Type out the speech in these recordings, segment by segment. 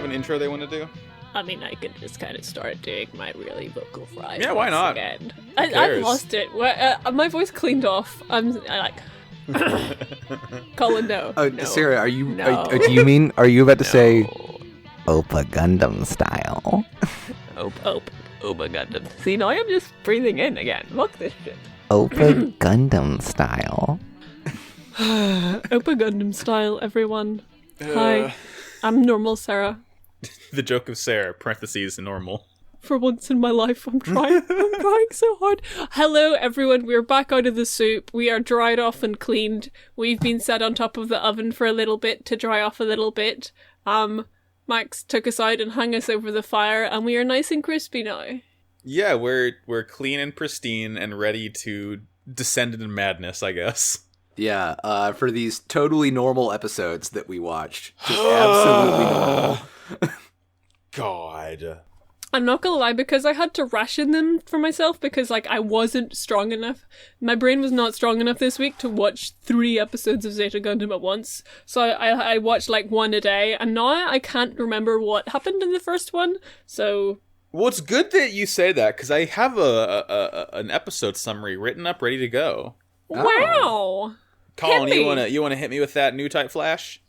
have an intro they want to do? I mean, I could just kind of start doing my really vocal fry. Yeah, why not? Again. I've lost it. My voice cleaned off. I'm like... Colin, no. No. Sarah, are you? No. Do you mean? Are you about to say Opa Gundam style? Opa Gundam. See, now I'm just breathing in again. Fuck this shit. Opa Gundam style. Opa Gundam style, everyone. Hi, I'm normal Sarah. The joke of Sarah, parentheses, normal. For once in my life, I'm trying so hard. Hello, everyone. We're back out of the soup. We are dried off and cleaned. We've been set on top of the oven for a little bit to dry off a little bit. Max took us out and hung us over the fire, and we are nice and crispy now. Yeah, we're clean and pristine and ready to descend into madness, I guess. Yeah, for these totally normal episodes that we watched. Just absolutely normal. God. I'm not gonna lie, because I had to ration them for myself because, like, I wasn't strong enough. My brain was not strong enough this week to watch 3 episodes of Zeta Gundam at once. So I watched, like, 1 a day, and now I can't remember what happened in the first one, so... Well, it's good that you say that, because I have an episode summary written up, ready to go. Wow! Colin, you wanna hit me with that new type flash?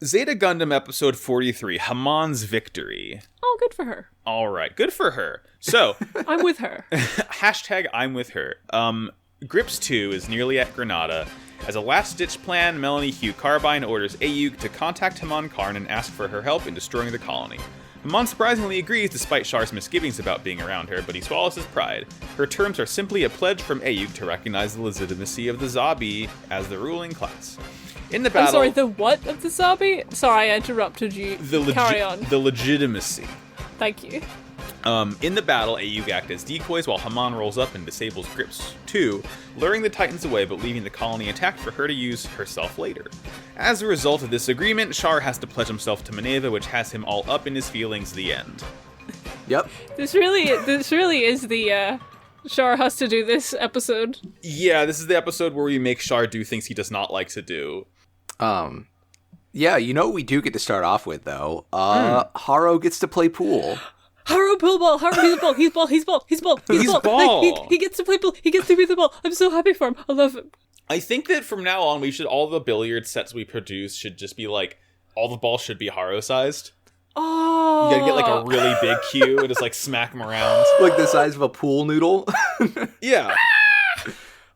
Zeta Gundam episode 43, Hamon's Victory. Oh, good for her. All right, good for her. So, I'm with her. hashtag I'm with her. Grips 2 is nearly at Granada. As a last-ditch plan, Melanie Hugh Carbine orders Ayuk to contact Hamon Karn and ask for her help in destroying the colony. Hamon surprisingly agrees despite Char's misgivings about being around her, but he swallows his pride. Her terms are simply a pledge from Ayuk to recognize the legitimacy of the Zabi as the ruling class. In the battle, I'm sorry, the what of the Zabi? Sorry, I interrupted you. Carry on. The legitimacy. Thank you. In the battle, Ayuk act as decoys while Hamon rolls up and disables Grips 2, luring the Titans away but leaving the colony intact for her to use herself later. As a result of this agreement, Char has to pledge himself to Maneva, which has him all up in his feelings. The end. Yep. This really is the Char has to do this episode. Yeah, this is the episode where we make Char do things he does not like to do. Yeah, you know what we do get to start off with, though? Haro gets to play pool. Haro pool ball. Haro, he's ball. He gets to play pool. He gets to be the ball. I'm so happy for him. I love him. I think that from now on, all the billiard sets we produce should just be like, all the balls should be Haro sized. Oh. You gotta get like a really big cue and just like smack him around. Like the size of a pool noodle? Yeah.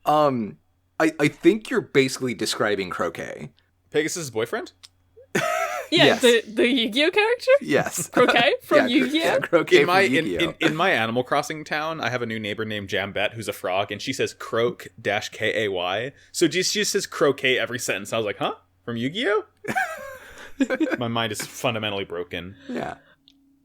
I think you're basically describing croquet. Pegasus' boyfriend? Yeah, Yes. the Yu-Gi-Oh character? Yes. Croquet from Yu-Gi-Oh? Yeah, croquet from Yu-Gi-Oh. In my Animal Crossing town, I have a new neighbor named Jambette who's a frog, and she says croak-K-A-Y. So she just says croquet every sentence. I was like, huh? From Yu-Gi-Oh? My mind is fundamentally broken. Yeah.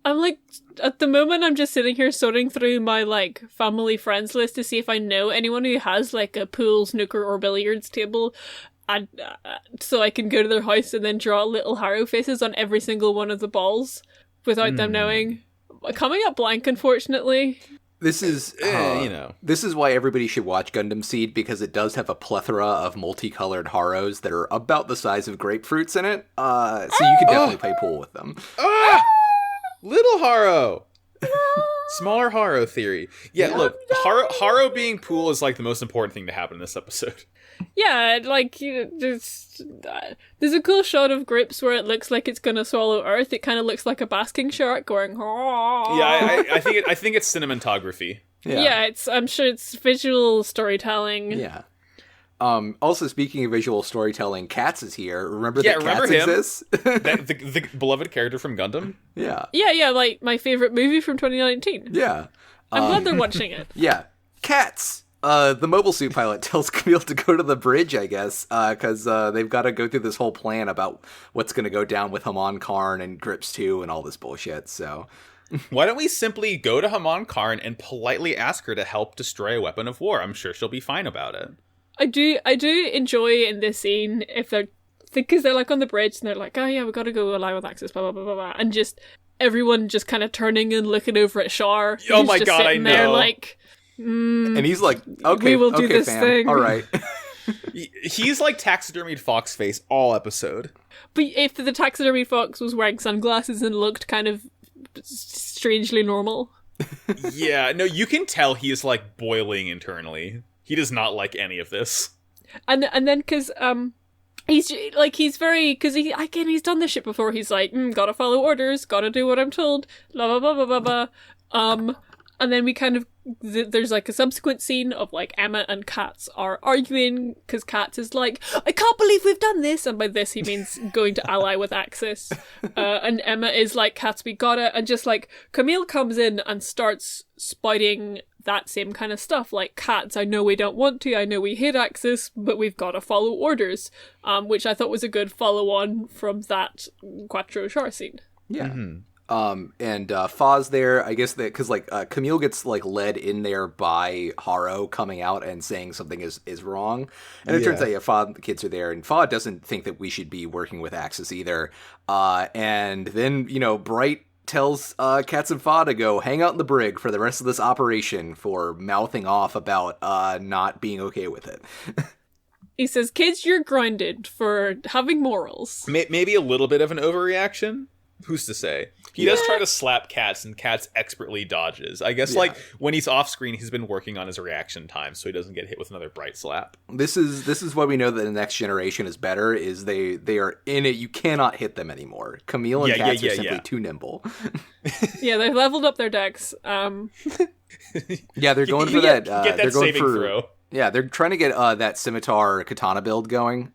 I'm like, at the moment, I'm just sitting here sorting through my, like, family friends list to see if I know anyone who has, like, a pool, snooker, or billiards table. And, so I can go to their house and then draw little Haro faces on every single one of the balls without them knowing. Coming up blank, unfortunately. This is, this is why everybody should watch Gundam Seed, because it does have a plethora of multicolored Haros that are about the size of grapefruits in it. So you can definitely play pool with them. Little Haro! Smaller Haro theory. Yeah, look, Haro being pool is like the most important thing to happen in this episode. Yeah, like, there's a cool shot of Grips where it looks like it's gonna swallow Earth. It kind of looks like a basking shark going, "Aw." Yeah, I think it's cinematography. Yeah, I'm sure it's visual storytelling. Yeah. Also, speaking of visual storytelling, Katz is here. Remember that Katz him? exists? the beloved character from Gundam? Yeah. Yeah, like my favorite movie from 2019. Yeah. I'm glad they're watching it. Yeah. Katz! The mobile suit pilot tells Camille to go to the bridge, I guess, because they've got to go through this whole plan about what's going to go down with Hamon Karn and Grips 2 and all this bullshit, so... Why don't we simply go to Hamon Karn and politely ask her to help destroy a weapon of war? I'm sure she'll be fine about it. I do enjoy in this scene if they're... Because they're like on the bridge and they're like, oh yeah, we got to go align with Axis, blah, blah, blah, blah, blah. And just everyone just kind of turning and looking over at Char. Oh my god, I know. There like... and he's like, okay, we will do this fam. thing. All right. He's like taxidermied fox face all episode. But if the taxidermy fox was wearing sunglasses and looked kind of strangely normal. Yeah, no, you can tell he is like boiling internally. He does not like any of this. And then because he's done this shit before. He's like, gotta follow orders, gotta do what I'm told, blah blah blah blah blah blah. And then we kind of there's like a subsequent scene of like Emma and Katz are arguing because Katz is like, I can't believe we've done this, and by this he means going to ally with Axis. And Emma is like, Katz, we gotta, and just like Camille comes in and starts spouting that same kind of stuff, like, Katz, I know we don't want to, I know we hate Axis, but we've got to follow orders, which I thought was a good follow-on from that Quattro Char scene. Yeah. Mm-hmm. And Fa's there, I guess, that because like Camille gets like led in there by Haro coming out and saying something is wrong, and it turns out Fa and the kids are there, and Fa doesn't think that we should be working with Axis either. And then Bright tells Katz and Fa to go hang out in the brig for the rest of this operation for mouthing off about not being okay with it. He says, "Kids, you're grounded for having morals." Maybe a little bit of an overreaction. Who's to say? He does try to slap Katz, and Katz expertly dodges. I guess, like, when he's off screen, he's been working on his reaction time, so he doesn't get hit with another Bright slap. This is why we know that the next generation is better, is they are in it. You cannot hit them anymore. Camille and Katz are simply too nimble. Yeah, they've leveled up their decks. Yeah, they're going for that. Get that saving throw. Yeah, they're trying to get that scimitar katana build going.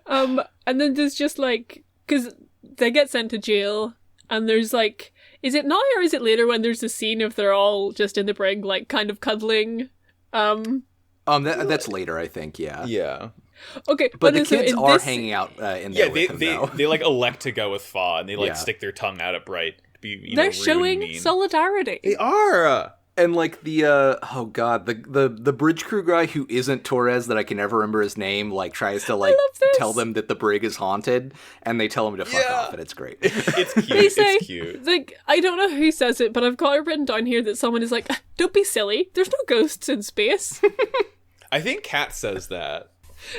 And then there's just like, because they get sent to jail, and there's like, is it now or is it later when there's a scene of they're all just in the brig, like kind of cuddling? That's later, I think. Yeah. Yeah. Okay, but the kids are hanging out in there with him, though. They like elect to go with Fa, and they like stick their tongue out at Bright. To be, they're showing solidarity. They are. And like the the bridge crew guy who isn't Torres, that I can never remember his name, like tries to like tell them that the brig is haunted, and they tell him to fuck off, and it's great. It's cute. It's cute. Like, I don't know who says it, but I've got it written down here that someone is like, "Don't be silly. There's no ghosts in space." I think Kat says that.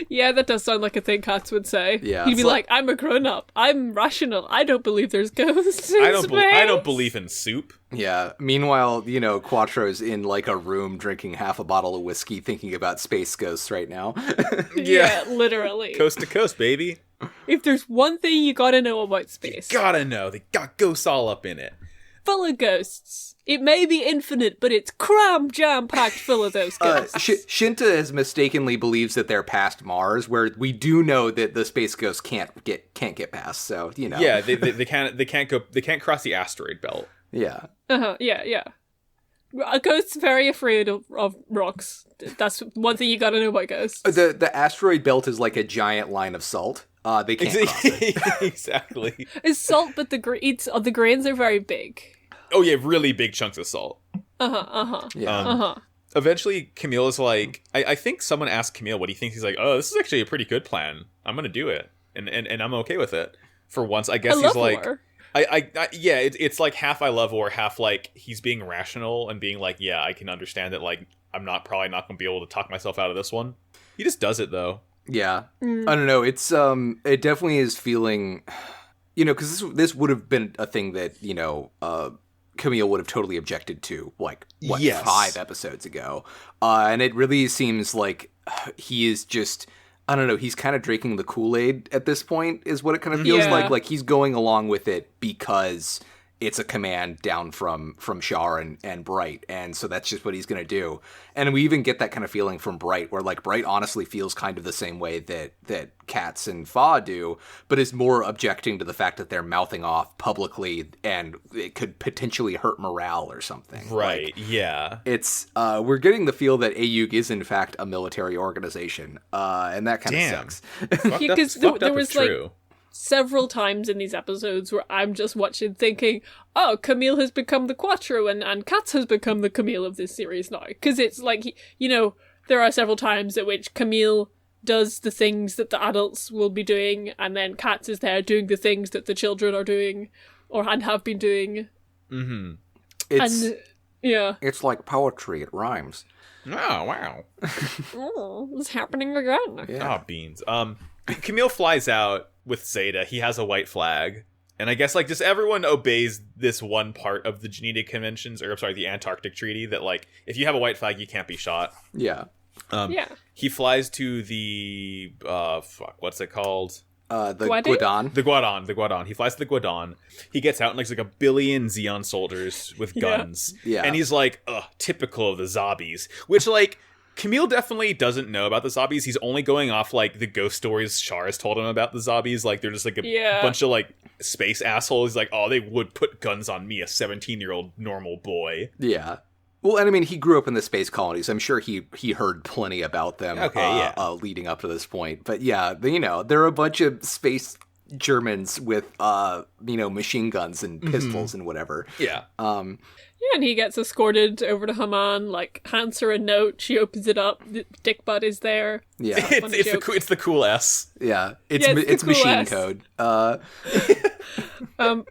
Yeah, that does sound like a thing Katz would say. Yeah, he'd be like, "I'm a grown-up. I'm rational. I don't believe there's ghosts in space. I don't believe in soup." Yeah. Meanwhile, Quattro's in like a room drinking half a bottle of whiskey, thinking about space ghosts right now. Yeah, literally. Coast to coast, baby. If there's one thing you gotta know about space, you gotta know they got ghosts all up in it. Full of ghosts. It may be infinite, but it's jam-packed full of those ghosts. Shinta has mistakenly believes that they're past Mars, where we do know that the space ghosts can't get past. So Yeah, they can't cross the asteroid belt. Yeah. Yeah. A ghost's very afraid of rocks. That's one thing you gotta know about ghosts. The asteroid belt is like a giant line of salt. They can't cross it. Exactly. It's salt, but the grains are very big. Oh yeah, really big chunks of salt. Yeah. Eventually, Camille is like, I think someone asked Camille what he thinks. He's like, "Oh, this is actually a pretty good plan. I'm gonna do it, and I'm okay with it for once." I guess he's like, war. It's like half I love war, half like he's being rational and being like, yeah, I can understand that. Like, I'm probably not gonna be able to talk myself out of this one. He just does it though. Yeah, I don't know. It's it definitely is feeling, because this would have been a thing that Camille would have totally objected to, like, 5 episodes ago. And it really seems like he is just, I don't know, he's kind of drinking the Kool-Aid at this point, is what it kind of feels like. Like, he's going along with it because it's a command down from Char and Bright, and so that's just what he's going to do. And we even get that kind of feeling from Bright, where, like, Bright honestly feels kind of the same way that Katz and Fa do, but is more objecting to the fact that they're mouthing off publicly, and it could potentially hurt morale or something. Right, like, yeah. It's, we're getting the feel that AUG is, in fact, a military organization, and that kind of sucks. Because there was, like, several times in these episodes where I'm just watching thinking, oh, Camille has become the Quattro and Katz has become the Camille of this series now. Because it's like, there are several times at which Camille does the things that the adults will be doing, and then Katz is there doing the things that the children are doing and have been doing. Mm-hmm. It's like poetry, it rhymes. Oh, wow. Oh, it's happening again. Yeah. Oh, beans. Camille flies out with Zeta. He has a white flag. And I guess, like, just everyone obeys this one part of the Geneva Conventions, or, I'm sorry, the Antarctic Treaty, that, like, if you have a white flag, you can't be shot. Yeah. He flies to the, what's it called? The Guadon. The Guadon. He flies to the Guadon. He gets out, and like a billion Xeon soldiers with guns. Yeah. And he's like, typical of the zombies. Which, like, Camille definitely doesn't know about the zombies. He's only going off, like, the ghost stories Char has told him about the zombies. Like, they're just, like, a bunch of, like, space assholes. He's like, they would put guns on me, a 17-year-old normal boy. Yeah. Well, and I mean, he grew up in the space colonies. I'm sure he heard plenty about them leading up to this point. But yeah, there are a bunch of space Germans with, machine guns and pistols and whatever. Yeah. Yeah, and he gets escorted over to Haman, like, hands her a note, she opens it up, Dick Butt is there. Yeah. It's the cool S. Yeah. It's cool machine S. code. But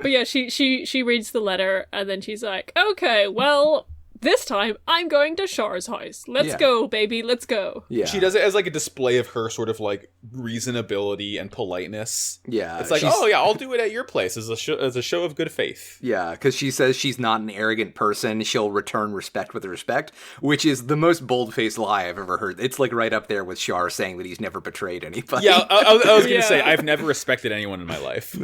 yeah, she reads the letter, and then she's like, okay, well, this time I'm going to Char's house. Let's go, baby, let's go. Yeah. She does it as, like, a display of her sort of, like, reasonability and politeness. Yeah. It's like, I'll do it at your place as a show of good faith. Yeah, because she says she's not an arrogant person. She'll return respect with respect, which is the most bold-faced lie I've ever heard. It's, like, right up there with Char saying that he's never betrayed anybody. Yeah, I was going to say, I've never respected anyone in my life.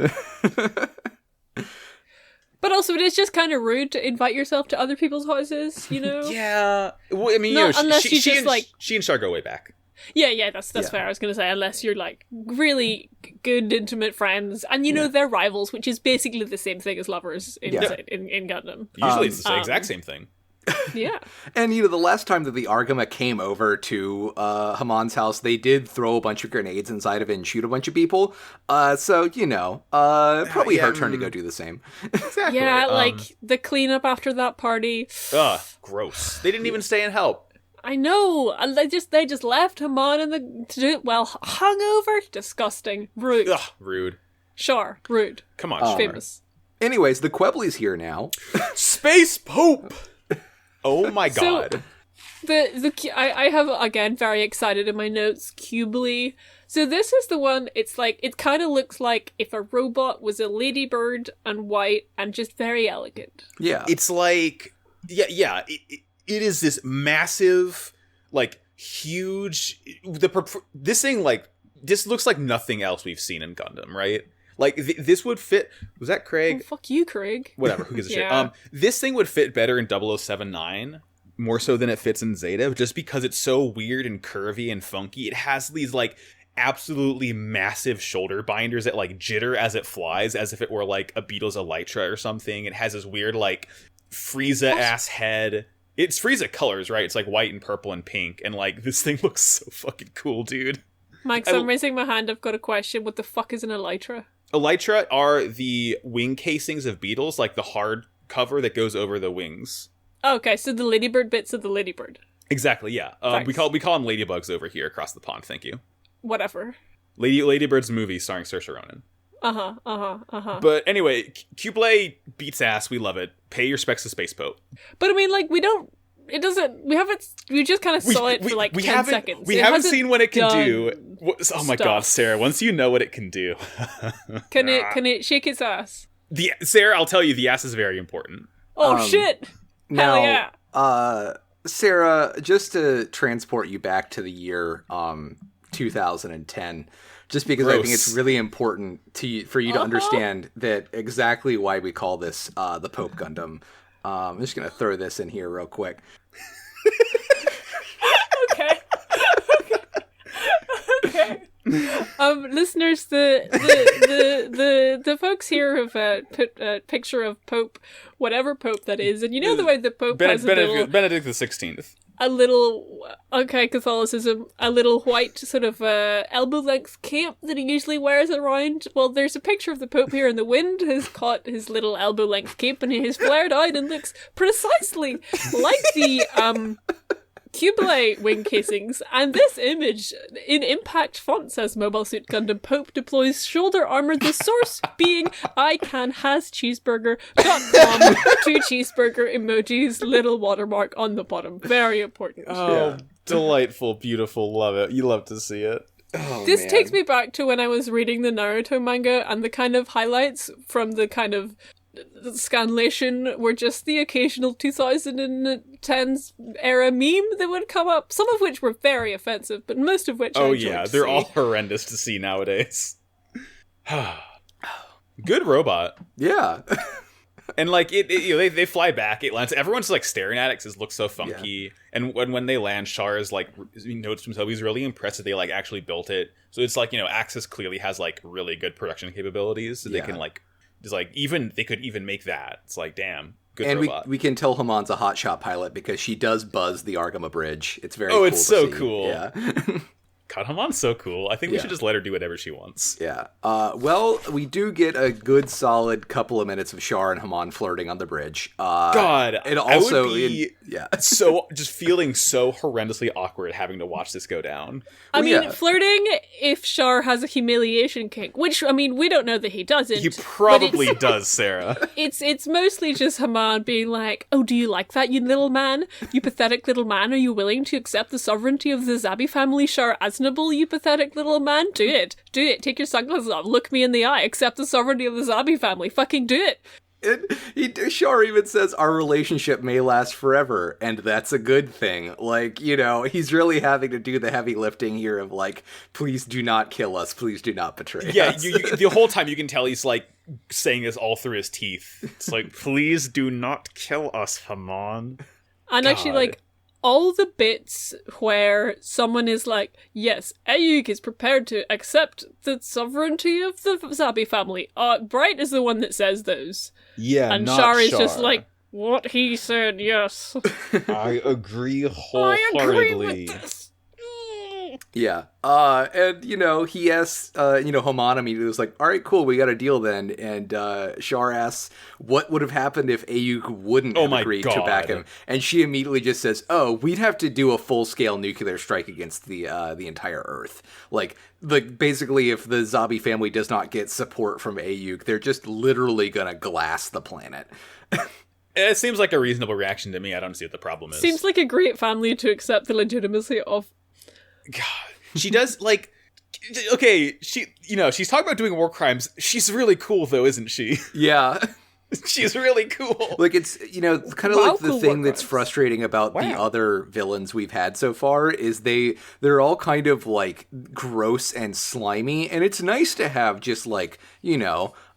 But also, it is just kind of rude to invite yourself to other people's houses, Yeah. Well, I mean, unless she and Char go way back. Yeah, that's fair. I was going to say, unless you're, like, really good, intimate friends, and, they're rivals, which is basically the same thing as lovers in Gundam. Usually it's the exact same thing. Yeah. And, the last time that the Argama came over to Haman's house, they did throw a bunch of grenades inside of it and shoot a bunch of people. So, probably her turn to go do the same. Exactly. Yeah, like, the cleanup after that party. Ugh, gross. They didn't even stay and help. I know. They just left Haman hungover. Disgusting. Rude. Ugh, rude. Sure, rude. Come on, famous. Anyways, the Quebli's here now. Space Pope! Oh my god. So, I have, again, very excited in my notes, Cubely. So this is the one, it's like, it kind of looks like if a robot was a ladybird and white and just very elegant. Yeah. It's like, it is this massive, like, huge, this thing, like, this looks like nothing else we've seen in Gundam, right? Like, this would fit... Was that Craig? Oh, fuck you, Craig. Whatever, who gives a shit? This thing would fit better in 0079, more so than it fits in Zeta, just because it's so weird and curvy and funky. It has these, like, absolutely massive shoulder binders that, like, jitter as it flies, as if it were, like, a Beatles Elytra or something. It has this weird, like, Frieza-ass head. It's Frieza colors, right? It's, like, white and purple and pink, and, like, this thing looks so fucking cool, dude. Mike, so I'm raising my hand. I've got a question. What the fuck is an Elytra? Elytra are the wing casings of beetles, like the hard cover that goes over the wings. Oh, okay, so the ladybird bits of the ladybird. Exactly, yeah. We call them ladybugs over here across the pond. Thank you. Whatever. Ladybird's movie starring Saoirse Ronan. But anyway, Cublé beats ass. We love it. Pay your respects to Space Pope. But I mean, like, we just kind of saw it for like 10 seconds. We haven't seen what it can do. Oh my god, Sarah, once you know what it can do. Can it shake its ass? Sarah, I'll tell you, the ass is very important. Oh shit. Now, hell yeah. Sarah, just to transport you back to the year 2010, just because I think it's really important for you to understand that exactly why we call this the Pope Gundam. I'm just going to throw this in here real quick. Okay. Listeners, the folks here have put a picture of Pope, whatever Pope that is, and you know the way the Pope has Benedict the 16th. A little, Catholicism, a little white sort of elbow-length cape that he usually wears around. Well, there's a picture of the Pope here, and the wind has caught his little elbow-length cape, and he has flared out and looks precisely like the Cublé wing casings. And this image, in impact font, says Mobile Suit Gundam Pope deploys shoulder armor, the source being icanhascheeseburger.com, 2 cheeseburger emojis, little watermark on the bottom. Very important. Oh, delightful, beautiful, love it. You love to see it. Oh, This man. takes me back to when I was reading the Naruto manga, and the kind of highlights from the kind of scanlation were just the occasional 2010s era meme that would come up, some of which were very offensive, but most of which I enjoyed to they're see. all horrendous to see nowadays. Good robot. Yeah. And like they fly back, it lands, everyone's like staring at it because it looks so funky. Yeah. And when they land, Char is like, he notes himself, he's really impressed that they like actually built it. So it's like, Axis clearly has like really good production capabilities, so they can like just like they could even make that. It's like, damn, good and robot. we can tell Hamon's a hotshot pilot because she does buzz the Argama Bridge. It's very it's so cool. Yeah. God, Hamon's so cool. I think we should just let her do whatever she wants. Yeah. Well, we do get a good solid couple of minutes of Char and Hamon flirting on the bridge. God, and also I would be so just feeling so horrendously awkward having to watch this go down. I mean, flirting if Char has a humiliation kink, which, I mean, we don't know that he doesn't. He probably does, Sarah. It's mostly just Hamon being like, oh, do you like that, you little man? You pathetic little man, are you willing to accept the sovereignty of the Zabi family, Char Aznable, you pathetic little man? Do it. Do it. Take your sunglasses off. Look me in the eye. Accept the sovereignty of the Zabi family. Fucking do it. Char even says our relationship may last forever, and that's a good thing. Like, he's really having to do the heavy lifting here of like, please do not kill us, please do not betray us. Yeah, the whole time you can tell he's like saying this all through his teeth. It's like, please do not kill us, Hamon. And actually, like, all the bits where someone is like, yes, Ayuk is prepared to accept the sovereignty of the Zabi family. Bright is the one that says those. Yeah, and not Char is Char. just like, what he said, yes. I agree wholeheartedly. I agree with this. Yeah. And, he asks, Hamon immediately was like, all right, cool, we got a deal then. And Char asks, what would have happened if Ayuk wouldn't have agreed to back him? And she immediately just says, oh, we'd have to do a full-scale nuclear strike against the entire Earth. Like, basically, if the Zabi family does not get support from Ayuk, they're just literally gonna glass the planet. It seems like a reasonable reaction to me. I don't see what the problem is. Seems like a great family to accept the legitimacy of. God, she does, like, okay, she's talking about doing war crimes. She's really cool, though, isn't she? Yeah. She's really cool. Like, it's, kind of like the thing that's frustrating about the other villains we've had so far is they're all kind of, like, gross and slimy, and it's nice to have just, like,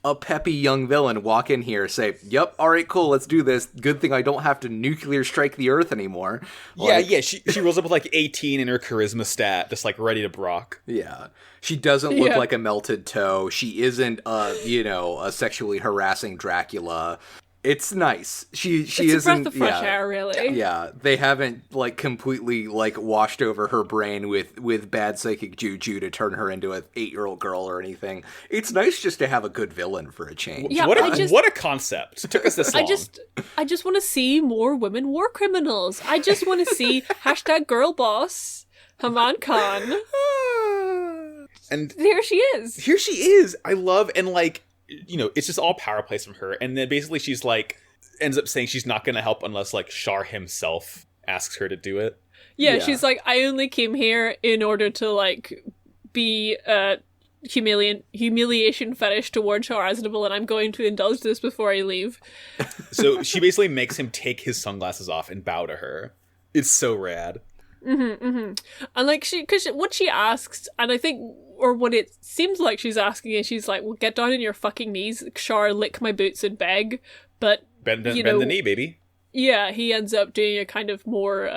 a peppy young villain walk in here, say, yep, all right, cool, let's do this. Good thing I don't have to nuclear strike the Earth anymore. Yeah, she rolls up with like 18 in her charisma stat, just like ready to brock. Yeah. She doesn't look like a melted toe. She isn't, a sexually harassing Dracula. It's nice. She it's isn't. It's a breath of fresh air, really. Yeah, they haven't like completely like washed over her brain with bad psychic juju to turn her into an 8-year-old girl or anything. It's nice just to have a good villain for a change. Yeah, what a concept. It took us this long. I just want to see more women war criminals. I just want to see #girlboss Hamon Khan. And here she is. I love, and like, it's just all power plays from her. And then basically she's like, ends up saying she's not going to help unless like Char himself asks her to do it. Yeah, she's like, I only came here in order to like be humiliation fetish toward Char Aznable, and I'm going to indulge this before I leave. So she basically makes him take his sunglasses off and bow to her. It's so rad. And like because what she asks, and I think, or what it seems like she's asking is, she's like, well, get down on your fucking knees, Char, lick my boots and beg. But bend the knee, baby. Yeah, he ends up doing a kind of more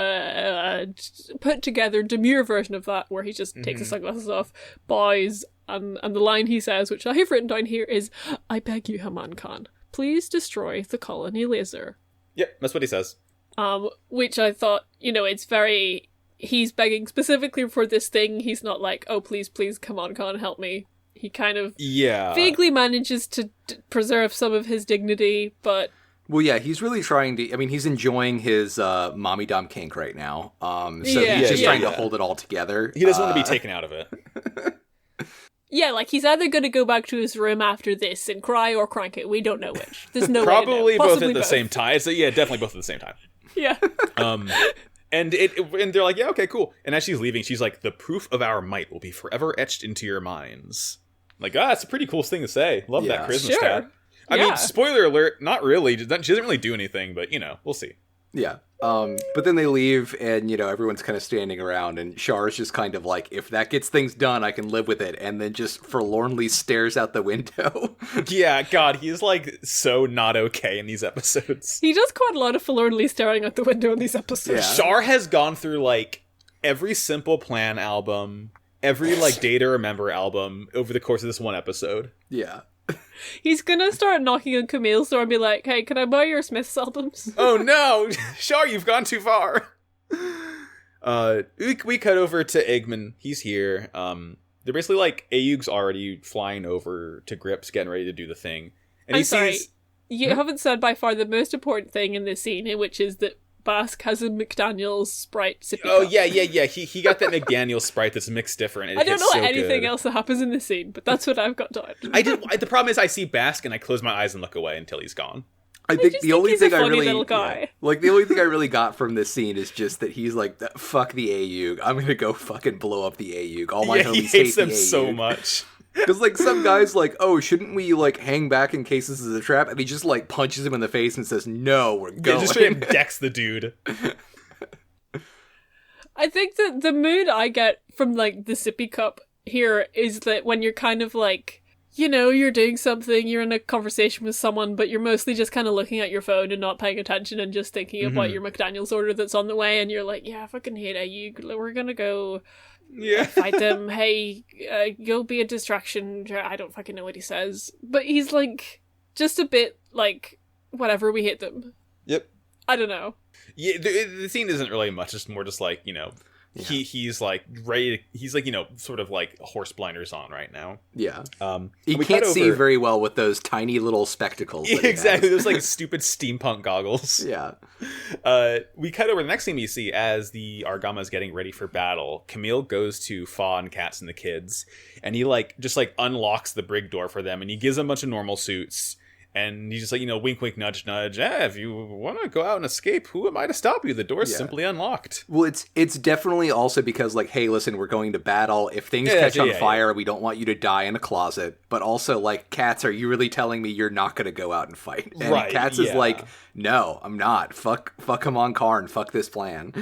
put together, demure version of that, where he just takes his sunglasses off, bows, and the line he says, which I have written down here, is, I beg you, Hamon Khan, please destroy the colony laser. Yep, that's what he says. Which I thought, it's very... He's begging specifically for this thing. He's not like, oh, please, come on, Khan, help me. He kind of vaguely manages to preserve some of his dignity, but... Well, yeah, he's really trying to... I mean, he's enjoying his mommy dom kink right now. He's just trying to hold it all together. He doesn't want to be taken out of it. Yeah, like, he's either going to go back to his room after this and cry or crank it. We don't know which. There's no Probably way to know. Both at the same time. So, yeah, definitely both at the same time. Yeah. And and they're like, yeah, okay, cool. And as she's leaving, she's like, the proof of our might will be forever etched into your minds. Like, that's a pretty cool thing to say. Love that charisma stat. I mean, spoiler alert, not really. She doesn't really do anything, but, we'll see. Yeah. But then they leave, and, everyone's kind of standing around, and Char's just kind of like, if that gets things done, I can live with it, and then just forlornly stares out the window. Yeah, God, he's, like, so not okay in these episodes. He does quite a lot of forlornly staring out the window in these episodes. Yeah. Char has gone through, like, every Simple Plan album, every, like, Day to Remember album over the course of this one episode. Yeah. He's gonna start knocking on Camille's door and be like, hey, can I buy your Smiths albums? Oh no! Char, you've gone too far! We cut over to Eggman. He's here. They're basically like, Ayug's already flying over to Grips, getting ready to do the thing. And I'm sorry, you haven't said by far the most important thing in this scene, which is that Bask has a McDaniel's Sprite sippy cup. Yeah. He got that McDaniel's Sprite that's mixed different. I don't know anything else that happens in this scene, but that's what I've got done. The problem is I see Bask and I close my eyes and look away until he's gone. I think the only thing I really the only thing I really got from this scene is just that he's like, fuck the Ayug. I'm gonna go fucking blow up the Ayug. All my homies he hates them the Ayug. so much. Because, like, some guy's like, oh, shouldn't we, like, hang back in case this is a trap? And he just, like, punches him in the face and says, no, we're going. Yeah, just straight up decks the dude. I think that the mood I get from, like, the sippy cup here is that when you're kind of, like, you're doing something, you're in a conversation with someone, but you're mostly just kind of looking at your phone and not paying attention and just thinking about your McDaniel's order that's on the way, and you're like, yeah, I fucking hate it. We're gonna go... fight them. Hey, you'll be a distraction. I don't fucking know what he says, but he's like just a bit like whatever. We hate them. Yep. I don't know. Yeah, the scene isn't really much. It's more just like he's like ready. He's like sort of like horse blinders on right now. Yeah. He can't see very well with those tiny little spectacles. Exactly. Those like stupid steampunk goggles. Yeah. We cut over the next scene we see as the Argama is getting ready for battle. Camille goes to Fa and Katz and the kids, and he just unlocks the brig door for them, and he gives them a bunch of normal suits. And he's just like, wink, wink, nudge, nudge. If you want to go out and escape, who am I to stop you? The door's simply unlocked. Well, it's definitely also because, like, hey, listen, we're going to battle. If things catch on fire, we don't want you to die in a closet. But also, like, Katz, are you really telling me you're not going to go out and fight? And Katz is like, no, I'm not. Fuck him on Karn. Fuck this plan.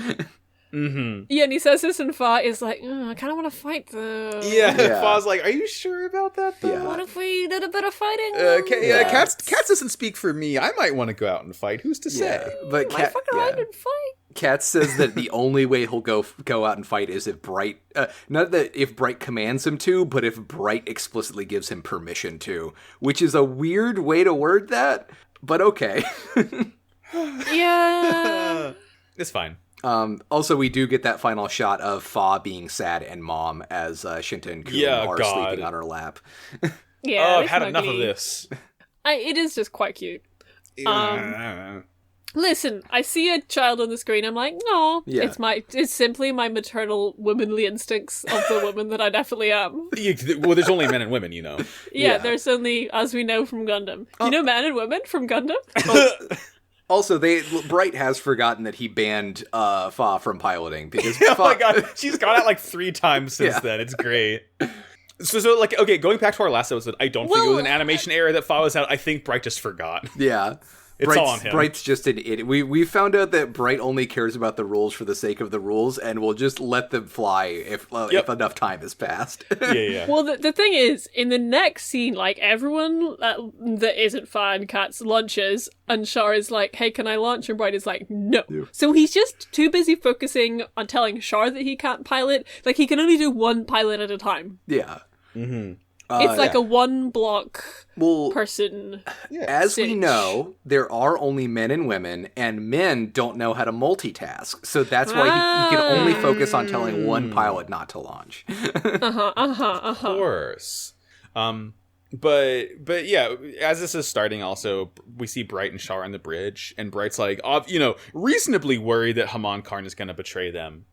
Mm-hmm. Yeah, and he says this, and Fa is like, I kind of want to fight, though. Yeah, Fa's like, are you sure about that, though? Yeah. What if we did a bit of fighting? Katz doesn't speak for me. I might want to go out and fight. Who's to say? But Might fucking ride and fight. Katz says that the only way he'll go out and fight is if Bright, not that if Bright commands him to, but if Bright explicitly gives him permission to, which is a weird way to word that, but okay. Yeah. It's fine. Also, we do get that final shot of Fa being sad and Mom as Shinta and Kun are sleeping on her lap. Yeah, I've had enough of this. It is just quite cute. Listen, I see a child on the screen, I'm like, no, it's simply my maternal womanly instincts of the woman that I definitely am. Well, there's only men and women, Yeah, there's only, as we know from Gundam. Men and women from Gundam? Also, Bright has forgotten that he banned Fa from piloting because oh my god, she's gone out like 3 times since then. It's great. So like, okay, going back to our last episode, I don't think it was an animation error that Fa was out. I think Bright just forgot. Yeah. It's all on him. Bright's just an idiot. We found out that Bright only cares about the rules for the sake of the rules, and will just let them fly if enough time has passed. Yeah. Well, the thing is, in the next scene, like, everyone that isn't Fa and Katz launches, and Char is like, hey, can I launch? And Bright is like, no. So he's just too busy focusing on telling Char that he can't pilot. Like, he can only do one pilot at a time. Yeah. Mm-hmm. It's like a one block person. As we know, there are only men and women, and men don't know how to multitask. So that's why he can only focus on telling one pilot not to launch. Of course. But yeah, as this is starting, also we see Bright and Char on the bridge, and Bright's like, reasonably worried that Haman Karn is going to betray them,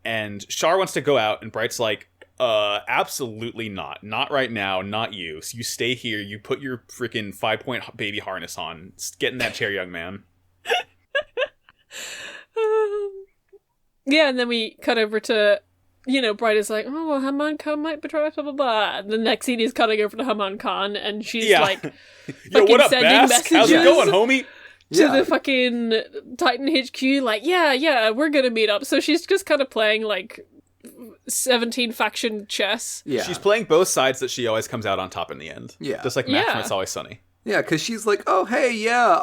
and Char wants to go out, and Bright's like, absolutely not. Not right now, not you. So you stay here, you put your freaking 5-point baby harness on. Get in that chair, young man. Yeah, and then we cut over to, Bright is like, oh, well, Haman Khan might betray us, blah, blah, blah. And the next scene is cutting over to Haman Khan, and she's like, yo, what up, sending Bask? messages How's it going, homie? to the fucking Titan HQ, like, yeah, we're gonna meet up. So she's just kind of playing, like, 17 faction chess. Yeah. She's playing both sides that she always comes out on top in the end. Yeah. Just like Matt from Yeah. It's Always Sunny. Yeah, because she's like, oh, hey, yeah,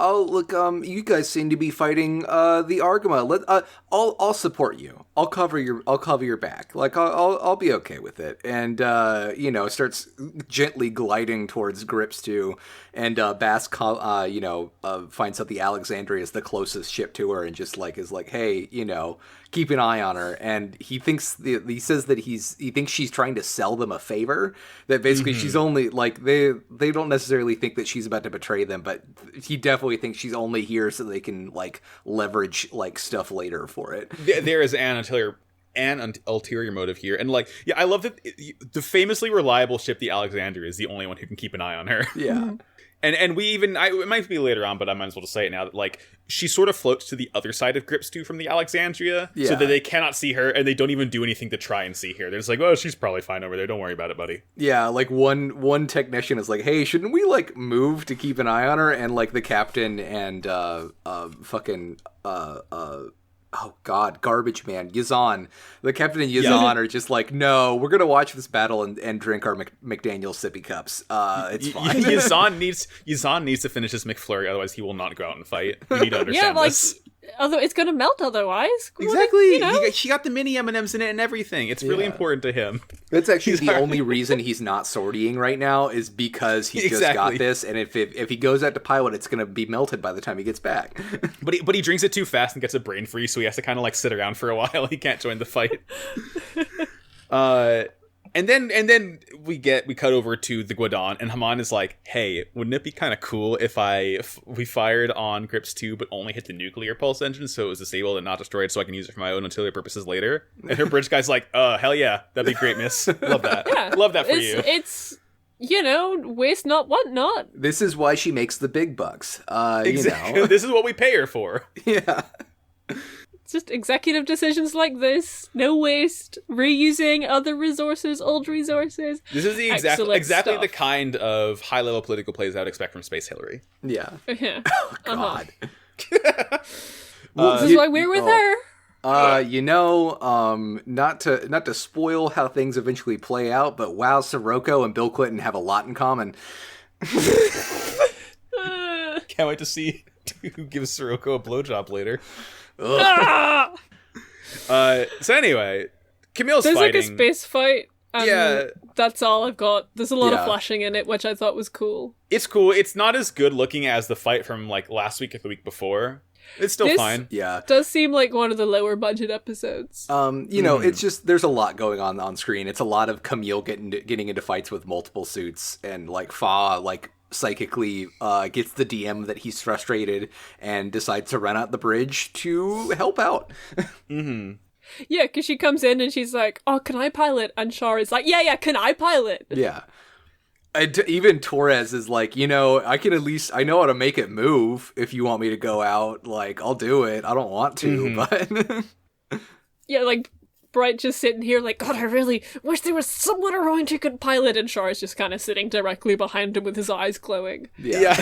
you guys seem to be fighting the Argama. I'll support you. I'll cover your back. Like, I'll be okay with it. And starts gently gliding towards Grips 2, and Bask finds out the Alexandria is the closest ship to her, and just like is like, hey, keep an eye on her. And he says that he thinks she's trying to sell them a favor. That basically she's only like they don't necessarily think that she's about to betray them, but he definitely thinks she's only here so they can like leverage like stuff later for it. There is an ulterior motive here, and like, yeah, I love that the famously reliable ship, the Alexandria, is the only one who can keep an eye on her. Yeah. And we even, it might be later on, but I might as well just say it now, that like, she sort of floats to the other side of Grips 2 from the Alexandria, so that they cannot see her, and they don't even do anything to try and see her. They're just like, oh, she's probably fine over there, don't worry about it, buddy. Yeah, like one technician is like, hey, shouldn't we like move to keep an eye on her? And like the captain and oh god, garbage man, Yazan. The captain and Yazan are just like, no, we're gonna watch this battle and drink our McDaniel sippy cups. It's fine. Yazan needs to finish his McFlurry, otherwise he will not go out and fight. You need to understand this. Although it's gonna melt otherwise. Exactly. She got the mini M&Ms in it and everything. It's really important to him. That's actually the only reason he's not sortying right now, is because he just got this, and if he goes out to pilot, it's gonna be melted by the time he gets back. But he drinks it too fast and gets a brain freeze, so he has to kind of like sit around for a while. He can't join the fight. And then we cut over to the Guadon, and Haman is like, hey, wouldn't it be kind of cool if we fired on Grips 2 but only hit the nuclear pulse engine so it was disabled and not destroyed, so I can use it for my own utility purposes later? And her bridge guy's like, hell yeah, that'd be great, miss. Love that. Yeah, love that for you. It's waste not, want not. This is why she makes the big bucks. Exactly. This is what we pay her for. Yeah. Just executive decisions like this. No waste. Reusing other resources, old resources. This is the exactly the kind of high-level political plays I would expect from Space Hillary. Yeah. Yeah. Oh, God. This is why we're with her. Not to spoil how things eventually play out, but wow, Sirocco and Bill Clinton have a lot in common. Can't wait to see who gives Sirocco a blowjob later. Ah! So anyway, Camille's There's fighting. like a space fight. And that's all I've got. There's a lot of flashing in it, which I thought was cool. It's cool. It's not as good looking as the fight from like last week or the week before. It's still fine. Yeah. Does seem like one of the lower budget episodes. It's just, there's a lot going on screen. It's a lot of Camille getting into fights with multiple suits, and like Fa like psychically gets the DM that he's frustrated and decides to run out the bridge to help out. Mm-hmm. Yeah, because she comes in and she's like, oh, can I pilot? And Char is like, yeah, can I pilot? Yeah. Even Torres is like, I know how to make it move if you want me to go out. Like, I'll do it. I don't want to, but... Yeah, like, Bright just sitting here like, God, I really wish there was someone around who could pilot, and Char is just kind of sitting directly behind him with his eyes glowing. Yeah.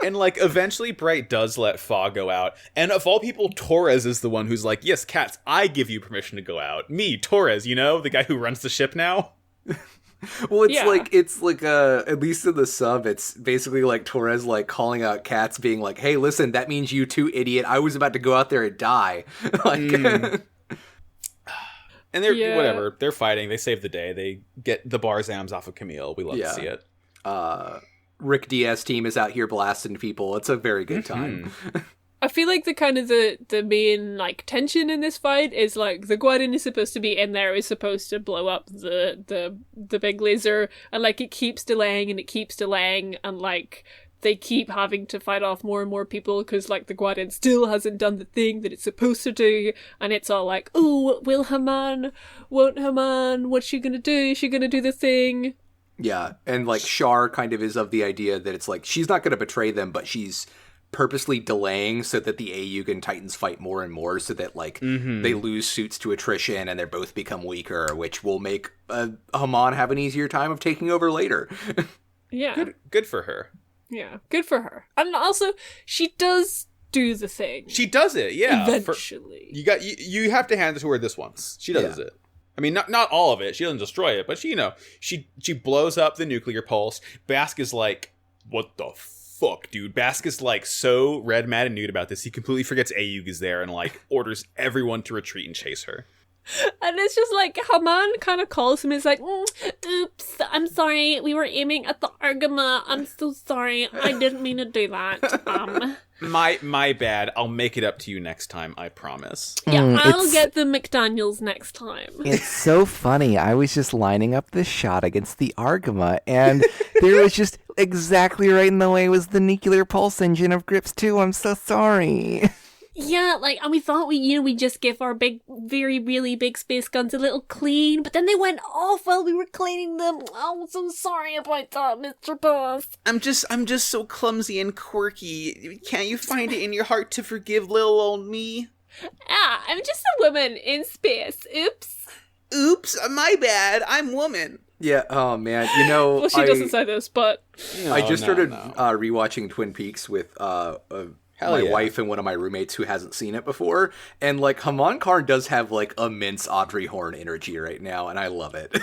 And like, eventually Bright does let Fa go out, and of all people, Torres is the one who's like, yes, Cats, I give you permission to go out. Me, Torres, the guy who runs the ship now. Well, it's like at least in the sub, it's basically like Torres like calling out Cats, being like, hey, listen, that means you too, idiot. I was about to go out there and die. And they're whatever. They're fighting. They save the day. They get the Barzams off of Camille. We love to see it. Rick Diaz team is out here blasting people. It's a very good time. I feel like the kind of the main like tension in this fight is like the Guardian is supposed to be in there, is supposed to blow up the big laser, and like it keeps delaying and like they keep having to fight off more and more people because like the Guardian still hasn't done the thing that it's supposed to do, and it's all like, oh, won't Haman, what's she gonna do? Is she gonna do the thing? Yeah, and like Char kind of is of the idea that it's like she's not gonna betray them, but she's purposely delaying so that the Ayug and Titans fight more and more, so that like they lose suits to attrition and they both become weaker, which will make Haman have an easier time of taking over later. Yeah. Good for her. Yeah, good for her. And also, she does do the thing. She does it, yeah. Eventually. You have to hand it to her this once. She does it. I mean, not all of it. She doesn't destroy it, but she blows up the nuclear pulse. Bask is like, what the fuck, dude? Bask is like so red, mad, and nude about this. He completely forgets Ayug is there and like orders everyone to retreat and chase her. And it's just like, Haman kind of calls him. It's like, oops, I'm sorry. We were aiming at the Argama. I'm so sorry. I didn't mean to do that. My bad. I'll make it up to you next time, I promise. Yeah, I'll get the McDaniels next time. It's so funny. I was just lining up this shot against the Argama, and there was just exactly right in the way was the nuclear pulse engine of Grips 2. I'm so sorry. Yeah, like, and we thought we just give our really big space guns a little clean, but then they went off while we were cleaning them. Oh, I'm so sorry about that, Mr. Boss. I'm just so clumsy and quirky. Can't you find it in your heart to forgive little old me? I'm just a woman in space. Oops, my bad. I'm woman. Yeah, oh man, you know... Well, she doesn't say this, but... I just started rewatching Twin Peaks with my wife and one of my roommates who hasn't seen it before, and like Haman Karn does have like immense Audrey Horne energy right now, and I love it.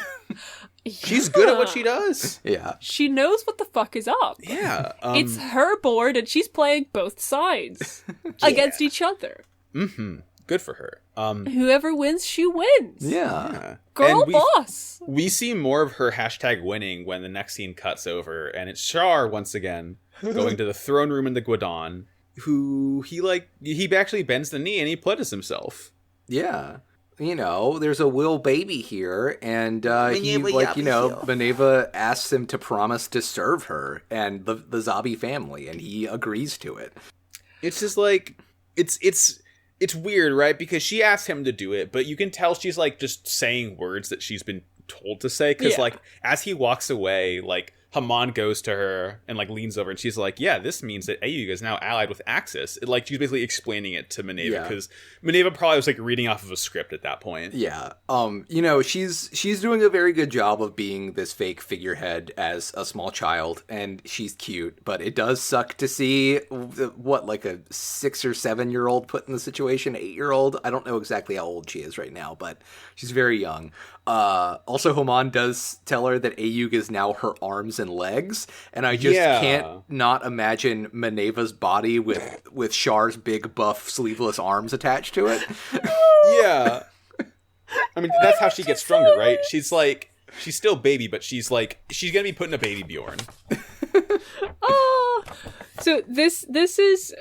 She's good at what she does. Yeah. She knows what the fuck is up. Yeah. It's her board, and she's playing both sides against each other. Mm-hmm. Good for her. Whoever wins, she wins. Yeah. Girl boss. We see more of her hashtag winning when the next scene cuts over, and it's Char once again going to the throne room in the Guadon, who he actually bends the knee and he pledges himself. Yeah. You know, there's a Will baby here, and Maneva asks him to promise to serve her and the Zabi family, and he agrees to it. It's just like, it's weird, right? Because she asked him to do it, but you can tell she's like just saying words that she's been told to say, because like as he walks away, like Haman goes to her and like leans over and she's like, yeah, this means that Ayug is now allied with Axis. Like she's basically explaining it to Maneva, because Maneva probably was like reading off of a script at that point. Yeah. You know, she's doing a very good job of being this fake figurehead as a small child, and she's cute, but it does suck to see like a 6 or 7 year old put in the situation, 8-year-old. I don't know exactly how old she is right now, but she's very young. Also, Haman does tell her that Ayug is now her arms and legs, and I just can't not imagine Maneva's body with Char's big buff sleeveless arms attached to it. Yeah. I mean, that's how she gets stronger, right? She's like, she's still baby, but she's gonna be put in a baby Bjorn. Oh, so this is,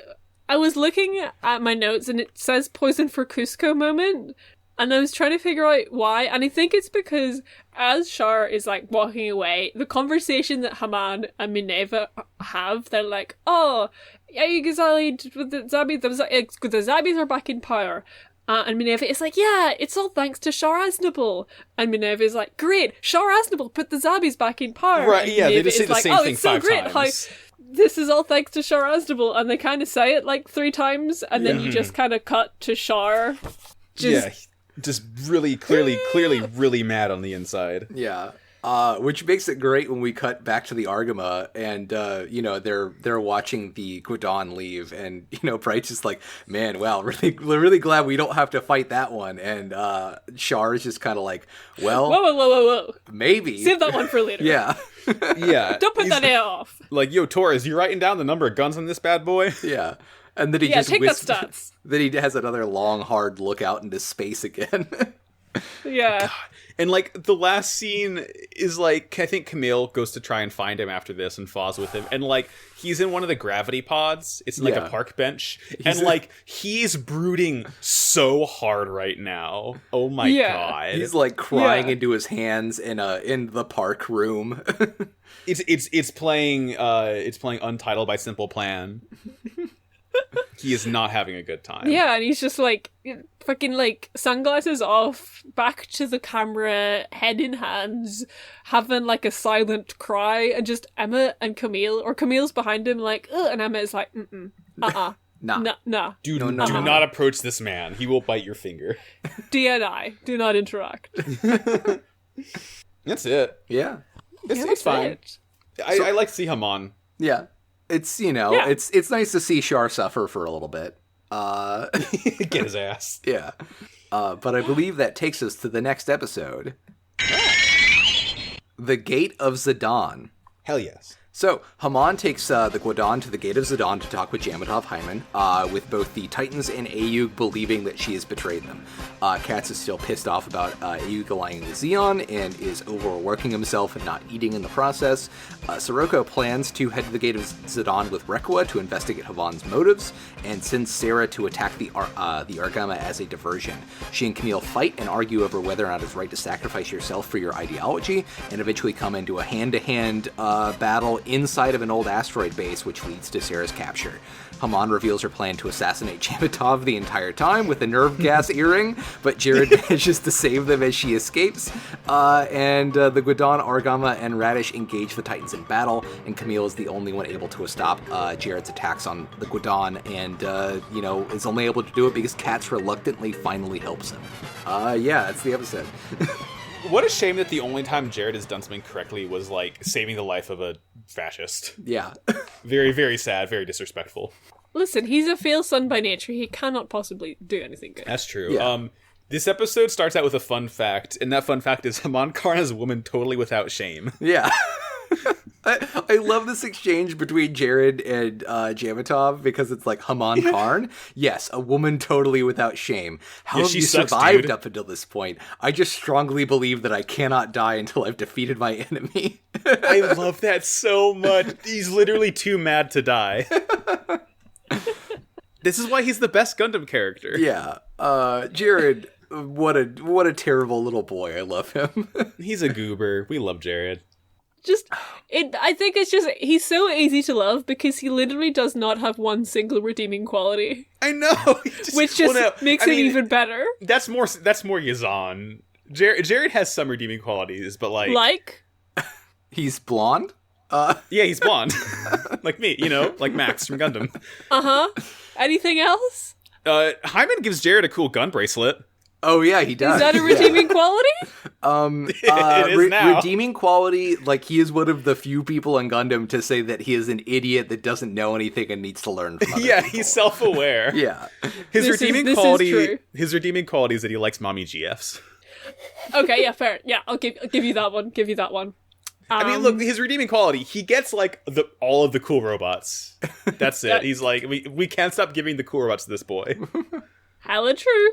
I was looking at my notes and it says poison for Cusco moment. And I was trying to figure out why, and I think it's because as Char is like walking away, the conversation that Haman and Maneva have, they're like, oh, Ayug is allied with the Zabis, the Zabis are back in power. And Maneva is like, yeah, it's all thanks to Char Aznable. And Maneva is like, great, Char Aznable put the Zabis back in power. Right, and yeah, Maneva they just say the like, same thing it's so 5 great times. how this is all thanks to Char Aznable, and they kind of say it like 3 times, and then you just kind of cut to Char. Just really clearly really mad on the inside. Yeah. Which makes it great when we cut back to the Argama, and you know, they're watching the Guadon leave, and you know, Bright's just like, man, wow, really glad we don't have to fight that one. And Char is just kind of like, well, whoa, maybe save that one for later. Yeah. Yeah, don't put that off. Like, yo, Torres, you writing down the number of guns on this bad boy? Yeah. And then he take that stats. Then he has another long, hard look out into space again. Yeah. God. And like the last scene is like, I think Camille goes to try and find him after this and falls with him, and like he's in one of the gravity pods. It's like a park bench, and like he's brooding so hard right now. Oh my god. He's like crying into his hands in the park room. It's playing Untitled by Simple Plan. He is not having a good time. Yeah, and he's just like fucking like sunglasses off, back to the camera, head in hands, having like a silent cry, and just Emma and Camille, or Camille's behind him like, ugh, and Emma is like, Nah. Nah. Do No, no, no. not approach this man. He will bite your finger. D&I. Do not interact. That's it. Yeah. It's fine. I like to see Haman. Yeah. It's, Yeah. it's nice to see Char suffer for a little bit. Get his ass. Yeah. But I believe that takes us to the next episode. The Gate of Zidane. Hell yes. So, Haman takes the Guadon to the Gate of Zidane to talk with Jamatov Hyman, with both the Titans and Ayuk believing that she has betrayed them. Katz is still pissed off about Ayuk aligning with Zeon and is overworking himself and not eating in the process. Sirocco plans to head to the Gate of Zidane with Reccoa to investigate Haman's motives, and sends Sarah to attack the Argama as a diversion. She and Camille fight and argue over whether or not it's right to sacrifice yourself for your ideology, and eventually come into a hand-to-hand battle inside of an old asteroid base, which leads to Sarah's capture. Haman reveals her plan to assassinate Jamatov the entire time with a nerve gas earring, but Jared manages to save them as she escapes. And the Guadon, Argama, and Radish engage the Titans in battle, and Camille is the only one able to stop Jared's attacks on the Guadon, and, is only able to do it because Katz reluctantly finally helps him. Yeah, that's the episode. What a shame that the only time Jared has done something correctly was, saving the life of a fascist. Yeah. Very, very sad, very disrespectful. Listen, he's a fail son by nature. He cannot possibly do anything good. That's true. Yeah. This episode starts out with a fun fact, and that fun fact is Haman Karn is a woman totally without shame. Yeah. I love this exchange between Jared and Jamatov, because it's like, Haman Karn? Yes, a woman totally without shame. How have she you sucks, survived dude. up until this point? I just strongly believe that I cannot die until I've defeated my enemy. I love that so much. He's literally too mad to die. This is why he's the best Gundam character. Yeah. Jared, what a terrible little boy. I love him. He's a goober. We love Jared. I think it's just, he's so easy to love because he literally does not have one single redeeming quality. I know. Which just makes him even better. That's more Yazan. Jared has some redeeming qualities, but Like? He's blonde? Yeah, he's blonde. Like me, like Max from Gundam. Uh-huh. Anything else? Hyman gives Jared a cool gun bracelet. Oh yeah, he does. Is that a redeeming quality? It is now. Redeeming quality, he is one of the few people in Gundam to say that he is an idiot that doesn't know anything and needs to learn from other people. He's self-aware. Yeah. His This redeeming is true. quality is that he likes mommy GFs. Okay, yeah, fair. Yeah, I'll give you that one. Give you that one. I mean, look, his redeeming quality, he gets, all of the cool robots. That's it. He's like, we can't stop giving the cool robots to this boy. Hella true.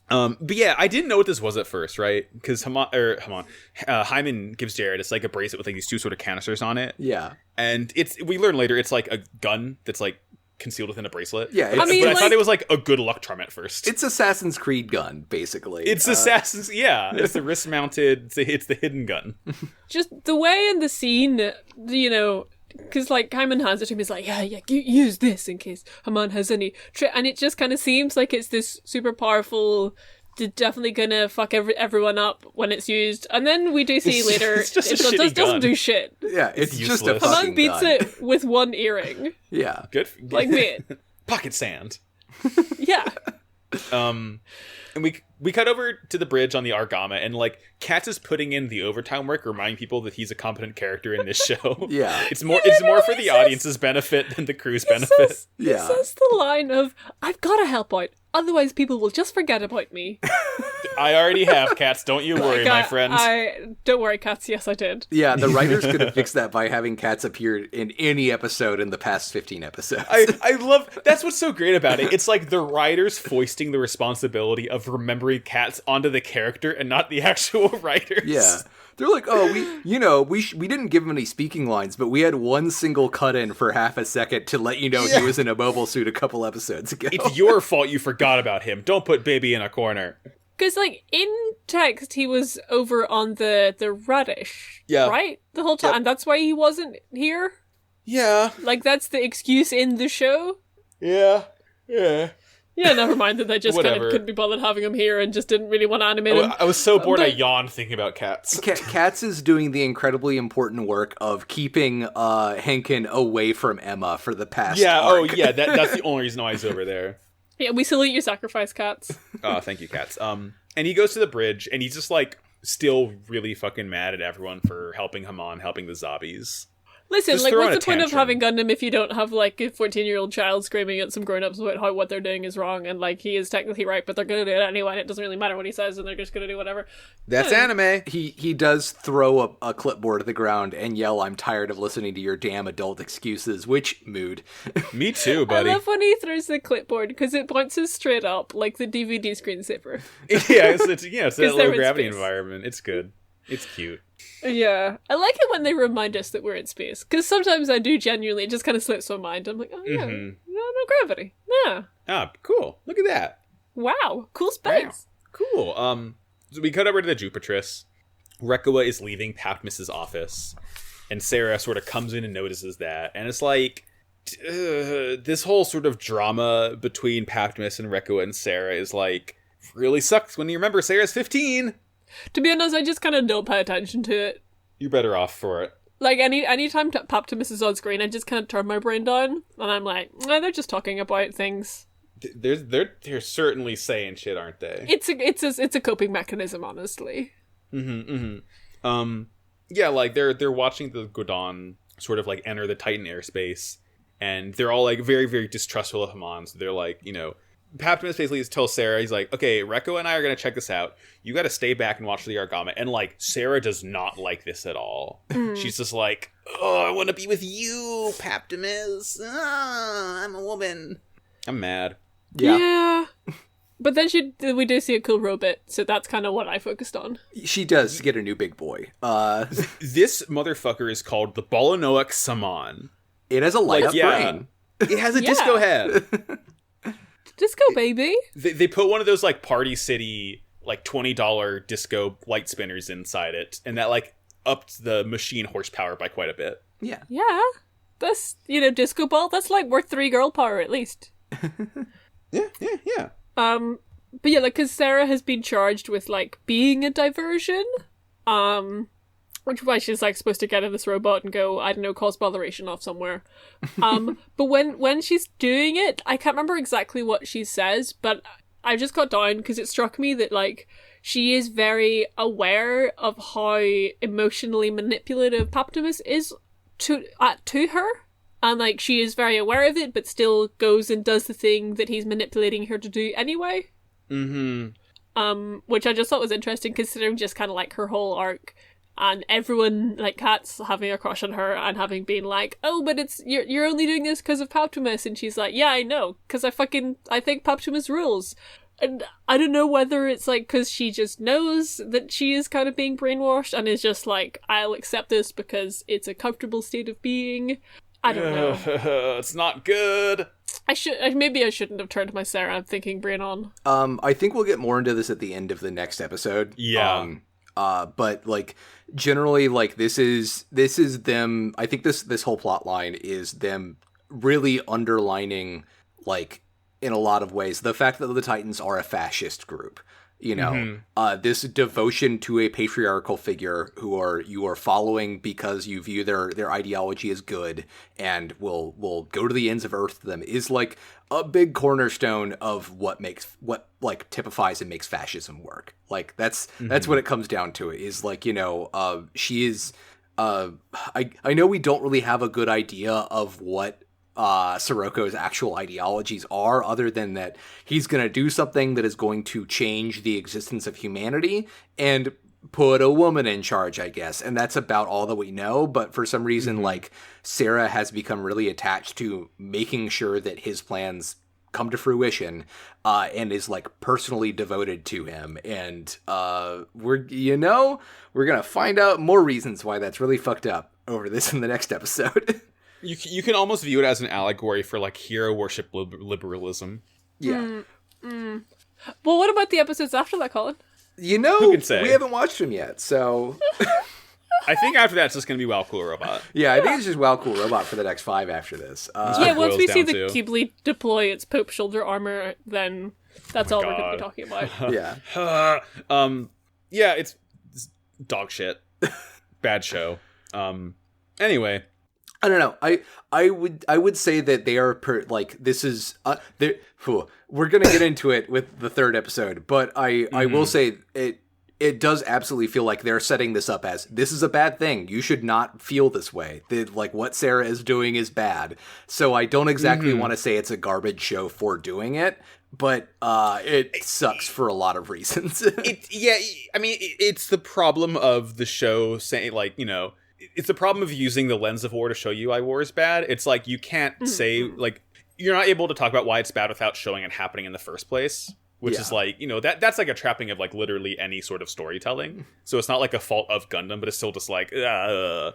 But yeah, I didn't know what this was at first, right? Because Hyman gives Jared, it's like a bracelet with these two sort of canisters on it. Yeah. And we learn later, it's like a gun that's concealed within a bracelet. Yeah. But I thought it was a good luck charm at first. It's Assassin's Creed gun, basically. It's Assassin's, yeah. It's the wrist mounted, it's the hidden gun. Just the way in the scene, because Hyman hands it to him, he's like, yeah, use this in case Haman has any and it just kind of seems like it's this super powerful, definitely gonna fuck everyone up when it's used, and then we do see later it's just a it shitty doesn't gun. do shit. Yeah, it's just a useless. fucking Haman beats gun. it with one earring. Yeah. Good. Mate. Pocket sand. Yeah. And we cut over to the bridge on the Argama, and Katz is putting in the overtime work, reminding people that he's a competent character in this show. Yeah. It's more for the audience's benefit than the crew's benefit. He says the line of, I've gotta help out, otherwise people will just forget about me. I already have, Katz. Don't you worry, my friend. Don't worry, Katz. Yes, I did. Yeah, the writers could have fixed that by having Katz appear in any episode in the past 15 episodes. I love, that's what's so great about it. It's like the writers foisting the responsibility of remembering Katz onto the character and not the actual writers. Yeah. They're like, oh, we didn't give him any speaking lines, but we had one single cut in for half a second to let you know he was in a mobile suit a couple episodes ago. It's your fault you forgot about him. Don't put baby in a corner. Because, in text, he was over on the Radish, right? The whole time. Yep. And that's why he wasn't here? Yeah. That's the excuse in the show? Yeah. Yeah, never mind that they just kind Whatever. of couldn't be bothered having him here and just didn't really want to animate him. I was so bored I But- yawned thinking about cats. Katz is doing the incredibly important work of keeping Henkin away from Emma for the past arc. That's the only reason why he's over there. Yeah, we salute your sacrifice, cats. Oh, thank you, cats. And he goes to the bridge, and he's just, like, still really fucking mad at everyone for helping him on, helping the zombies. Listen, Just like, throwing what's a the point of tantrum. having Gundam if you don't have, like, a 14-year-old child screaming at some grown-ups about how what they're doing is wrong, and, like, he is technically right, but they're gonna do it anyway, and it doesn't really matter what he says, and they're just gonna do whatever. That's anime. He does throw a clipboard to the ground and yell, "I'm tired of listening to your damn adult excuses," which mood. Me too, buddy. I love when he throws the clipboard, because it points us straight up, like the DVD screensaver. It's that they're low in gravity space. environment. It's good. It's cute. Yeah. I like it when they remind us that we're in space, because sometimes I do genuinely, it just kind of slips my mind. I'm like, oh yeah, no gravity. Yeah. Ah, cool. Look at that. Wow. Cool space. Cool. So we cut over to the Jupitris. Reccoa is leaving Paptmus's office, and Sarah sort of comes in and notices that, and it's like this whole sort of drama between Paptmus and Reccoa and Sarah is like really sucks when you remember Sarah's 15. To be honest, I just kind of don't pay attention to it. You're better off for it. Like, anytime Paptimus is on screen, I just kind of turn my brain down, and I'm like, they're just talking about things. They're certainly saying shit, aren't they? It's a coping mechanism, honestly. Yeah, like they're watching the Gundam sort of like enter the Titan airspace, and they're all like very, very distrustful of Haman. So they're like, Paptimus basically tells Sarah, he's like, okay, Reccoa and I are gonna check this out. You gotta stay back and watch the Argama. And like, Sarah does not like this at all. She's just like, oh, I want to be with you, Paptimus. I'm a woman. I'm mad. Yeah. But then we do see a cool robot, so that's kind of what I focused on. She does get a new big boy. This motherfucker is called the Ballsmack Saman. It has a light up brain. It has a disco head. Disco baby. They put one of those like Party City like $20 disco light spinners inside it, and that like upped the machine horsepower by quite a bit. Yeah. Yeah. That's, disco ball, that's like worth 3 girl power at least. Yeah. But yeah, like, because Sarah has been charged with, like, being a diversion, which is why she's, like, supposed to get in this robot and go, I don't know, cause botheration off somewhere. But when she's doing it, I can't remember exactly what she says, but I just got down because it struck me that, like, she is very aware of how emotionally manipulative Paptimus is to her. And, like, she is very aware of it, but still goes and does the thing that he's manipulating her to do anyway. Which I just thought was interesting, considering just kind of, like, her whole arc. And everyone, like, Kat's having a crush on her and having been like, oh, but you're only doing this because of Paptimus. And she's like, yeah, I know, because I think Paptimus rules. And I don't know whether it's, like, because she just knows that she is kind of being brainwashed and is just like, I'll accept this because it's a comfortable state of being. I don't know. It's not good. Maybe I shouldn't have turned my Sarah thinking brain on. I think we'll get more into this at the end of the next episode. Yeah. But like generally, like this is them. I think this whole plot line is them really underlining, like in a lot of ways, the fact that the Titans are a fascist group. This devotion to a patriarchal figure who you are following because you view their ideology as good and will go to the ends of earth to them is like a big cornerstone of what like typifies and makes fascism work. Like that's what it comes down to. Is like, she is I know we don't really have a good idea of what Siroko's actual ideologies are, other than that he's going to do something that is going to change the existence of humanity and put a woman in charge, I guess. And that's about all that we know. But for some reason, like, Sarah has become really attached to making sure that his plans come to fruition, and is like personally devoted to him. And we're going to find out more reasons why that's really fucked up over this in the next episode. You can almost view it as an allegory for like hero worship liberalism. Yeah. Well, what about the episodes after that, Colin? Who can say? We haven't watched them yet, so I think after that, it's just going to be Wow Cool Robot. Yeah, I think it's just Wow Cool Robot for the next 5 after this. Yeah, once we boils see down the to. Ghibli deploy its Pope shoulder armor, then that's all we're going to be talking about. Yeah. Yeah, it's dog shit. Bad show. Anyway. I don't know. I would say that they are this is we're gonna get into it with the 3rd episode, but I will say it does absolutely feel like they're setting this up as this is a bad thing. You should not feel this way. Like what Sarah is doing is bad. So I don't exactly want to say it's a garbage show for doing it, but it sucks for a lot of reasons. It's the problem of the show saying, like, you know, it's the problem of using the lens of war to show you why war is bad. It's like you can't say, like, you're not able to talk about why it's bad without showing it happening in the first place. Which is like, you know, that's like a trapping of like literally any sort of storytelling. So it's not like a fault of Gundam, but it's still just like, You're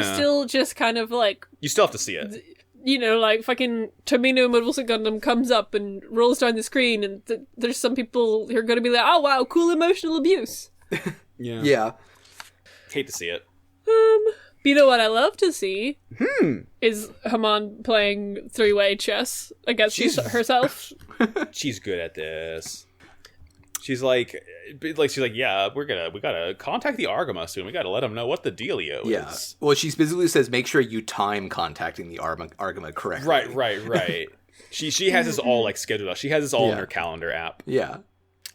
still just kind of like... You still have to see it. You know, like fucking Tomino Mobile Suit Gundam comes up and rolls down the screen, and there's some people who are going to be like, oh wow, cool emotional abuse. Yeah. Hate to see it. But you know what I love to see is Haman playing 3-way chess against herself. She's good at this. She's like, yeah, we gotta contact the Argama soon. We gotta let them know what the dealio is. Well, she specifically says, make sure you time contacting the Argama correctly. Right. She has this all like scheduled out. She has this all in her calendar app. Yeah.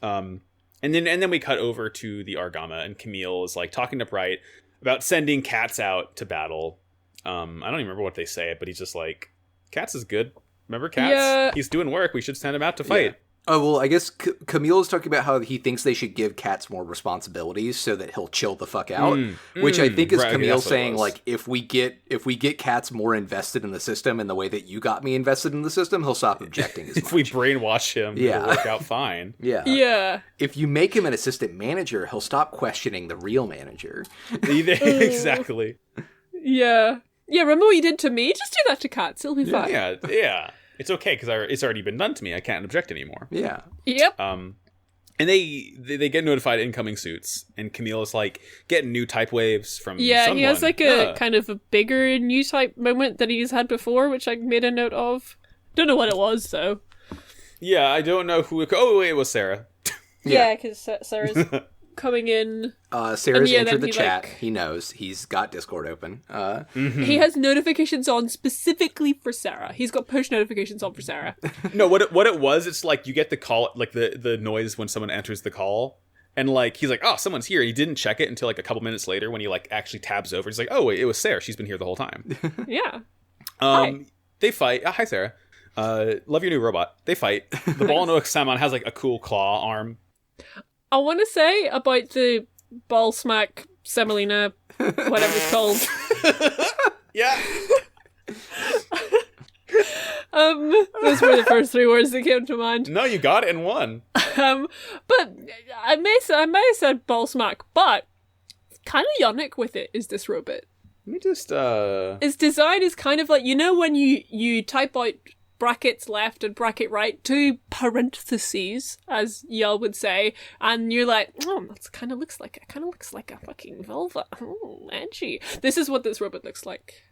And then we cut over to the Argama, and Camille is like talking to Bright about sending Katz out to battle. I don't even remember what they say, but he's just like, Katz is good. Remember Katz? Yeah. He's doing work. We should send him out to fight. Yeah. Oh, well, I guess Camille is talking about how he thinks they should give Katz more responsibilities so that he'll chill the fuck out, which I think is Camille saying, like, if we get Katz more invested in the system in the way that you got me invested in the system, he'll stop objecting as much. If we brainwash him, it'll work out fine. Yeah. If you make him an assistant manager, he'll stop questioning the real manager. Exactly. Yeah. Yeah, remember what you did to me? Just do that to Katz. It'll be fine. Yeah. It's okay, because it's already been done to me. I can't object anymore. Yeah. Yep. And they get notified incoming suits, and Camille is like getting new type waves from someone. He has like a kind of a bigger new type moment that he's had before, which I made a note of. Don't know what it was, though. Yeah, I don't know who... it was Sarah. Yeah, because Sarah's coming in. Sarah's entered the chat. He knows. He's got Discord open. He has notifications on specifically for Sarah. He's got push notifications on for Sarah. No, what it was, it's like you get the call, like the noise when someone enters the call, and like he's like, oh, someone's here. He didn't check it until like a couple minutes later when he like actually tabs over. He's like, oh wait, it was Sarah. She's been here the whole time. Yeah. Hi. They fight. Hi, Sarah. Love your new robot. They fight. The Ball no Samon has like a cool claw arm. I want to say about the Ballsmack, Semolina, whatever it's called. Yeah. Those were the first 3 words that came to mind. No, you got it in one. But I may have said Ballsmack, but kind of Yannick with it is this robot. Let me just Its design is kind of like, you know, when you type out brackets left and bracket right, 2 parentheses, as y'all would say, and you're like, oh, that kind of looks like a fucking vulva. Oh, edgy. This is what this robot looks like.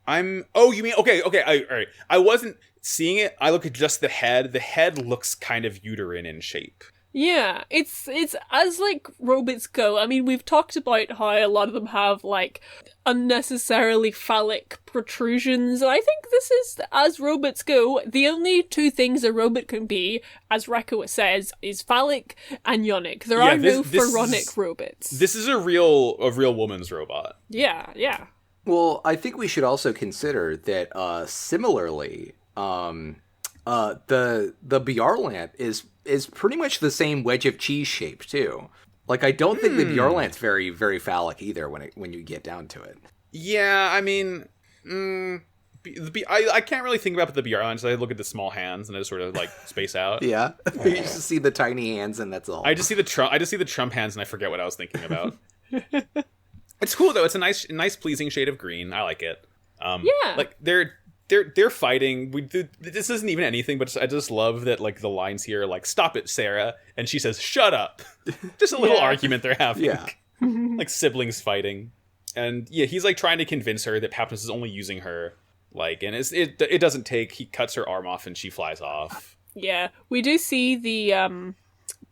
Oh, you mean okay? All right. I wasn't seeing it. I look at just the head. The head looks kind of uterine in shape. Yeah, it's as like robots go. I mean, we've talked about how a lot of them have like unnecessarily phallic protrusions, and I think this is, as robots go, the only 2 things a robot can be, as Reccoa says, is phallic and yonic. There are no pharaonic robots. This is a real woman's robot. Yeah. Well, I think we should also consider that similarly, the Bjarlant is pretty much the same wedge of cheese shape too. Like, I don't think the Bjarlant's very, very phallic either when you get down to it. Yeah, I mean, I can't really think about the Bjarlant. So I look at the small hands and I just sort of like space out. Yeah, you just see the tiny hands and that's all. I just see the Trump hands and I forget what I was thinking about. It's cool though. It's a nice, pleasing shade of green. I like it. Yeah, like they're fighting. This isn't even anything, but I just love that like the lines here are like, "Stop it, Sarah," and she says, "Shut up." Just a little argument they're having. Yeah. like siblings fighting. And yeah, he's like trying to convince her that Papnis is only using her. Like, and it doesn't take. He cuts her arm off and she flies off. Yeah, we do see the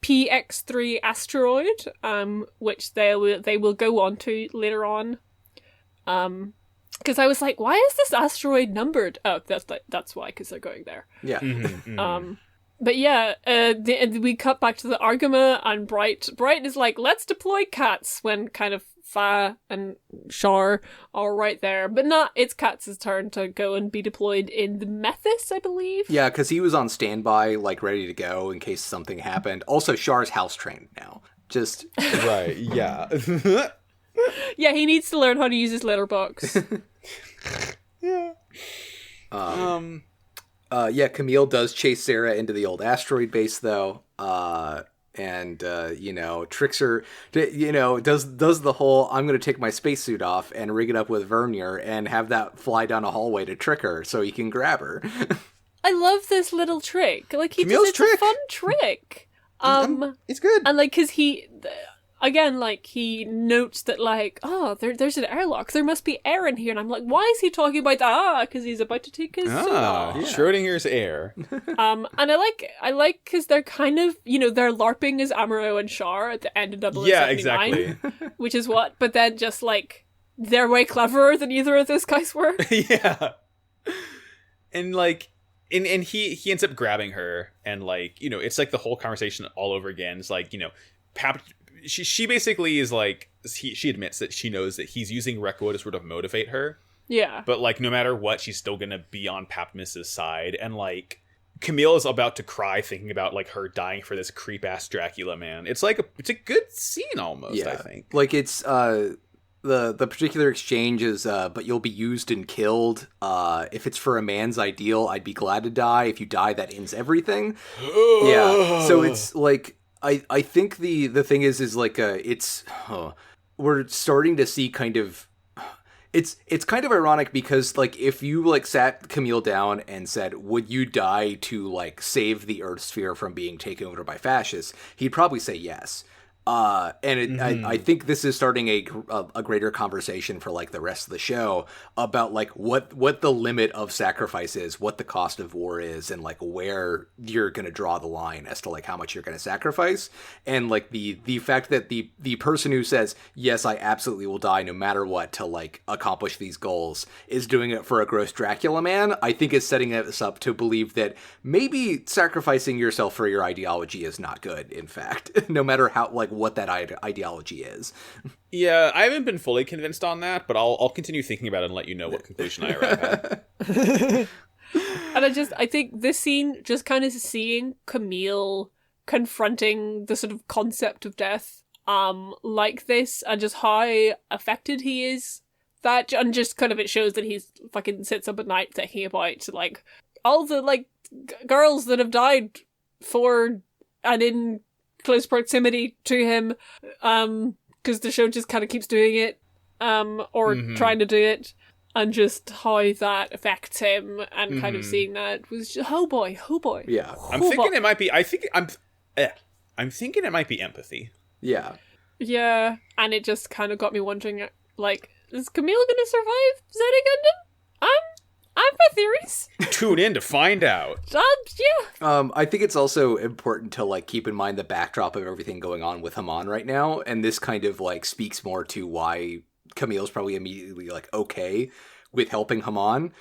PX3 asteroid, which they will go on to later on. Because I was like, why is this asteroid numbered? Oh, that's why, because they're going there. Yeah. But yeah, we cut back to the Argama, and Bright is like, let's deploy cats, when kind of Fa and Char are right there. But it's Kat's turn to go and be deployed in the Methys, I believe. Yeah, because he was on standby, like ready to go in case something happened. Also, Char's house trained now. Just Right, yeah. Yeah, he needs to learn how to use his letterbox. Yeah. Yeah, Camille does chase Sarah into the old asteroid base, though, and tricks her. Does the whole "I'm going to take my spacesuit off and rig it up with Vernier and have that fly down a hallway to trick her so he can grab her." I love this little trick. Like, it's a fun trick. It's good. And like, because he notes that, like, oh, there's an airlock. There must be air in here. And I'm like, why is he talking about that? Because he's about to take his suit off. Schrodinger's air. And I like because they're kind of, they're LARPing as Amuro and Char at the end of 0079. Yeah, exactly. Which is what, but then just like, they're way cleverer than either of those guys were. Yeah. And like, and he ends up grabbing her, and like, it's like the whole conversation all over again. It's like, she basically is like, she admits that she knows that he's using Reccoa to sort of motivate her. Yeah. But like, no matter what, she's still gonna be on Papmis's side. And like, Camille is about to cry thinking about like her dying for this creep ass Dracula man. It's like it's a good scene almost. Yeah. I think. Like, it's the particular exchange is but you'll be used and killed. If it's for a man's ideal, I'd be glad to die. If you die, that ends everything. Yeah. So it's like, I think the thing is like we're starting to see kind of, it's kind of ironic because like, if you like sat Camille down and said, would you die to like save the Earth sphere from being taken over by fascists, he'd probably say yes. I think this is starting a greater conversation for like the rest of the show about like what the limit of sacrifice is, what the cost of war is, and like where you're going to draw the line as to like how much you're going to sacrifice. And like the fact that the person who says, yes, I absolutely will die no matter what to like accomplish these goals is doing it for a gross Dracula man, I think is setting us up to believe that maybe sacrificing yourself for your ideology is not good, in fact, no matter how like what that ideology is. Yeah, I haven't been fully convinced on that, but I'll continue thinking about it and let you know what conclusion I arrive at. And I think this scene, just kind of seeing Camille confronting the sort of concept of death like this, and just how affected he is, that, and just kind of it shows that he's fucking sits up at night thinking about like all the like girls that have died for and in close proximity to him, because the show just kind of keeps doing it, or trying to do it, and just how that affects him, and kind of seeing that was just, oh boy. Yeah, I'm thinking it might be. I'm thinking it might be empathy. Yeah, and it just kind of got me wondering, like, is Camille gonna survive Zeta Gundam? I've got theories. Tune in to find out. Yeah. I think it's also important to like keep in mind the backdrop of everything going on with Haman right now, and this kind of like speaks more to why Camille's probably immediately like okay with helping Haman.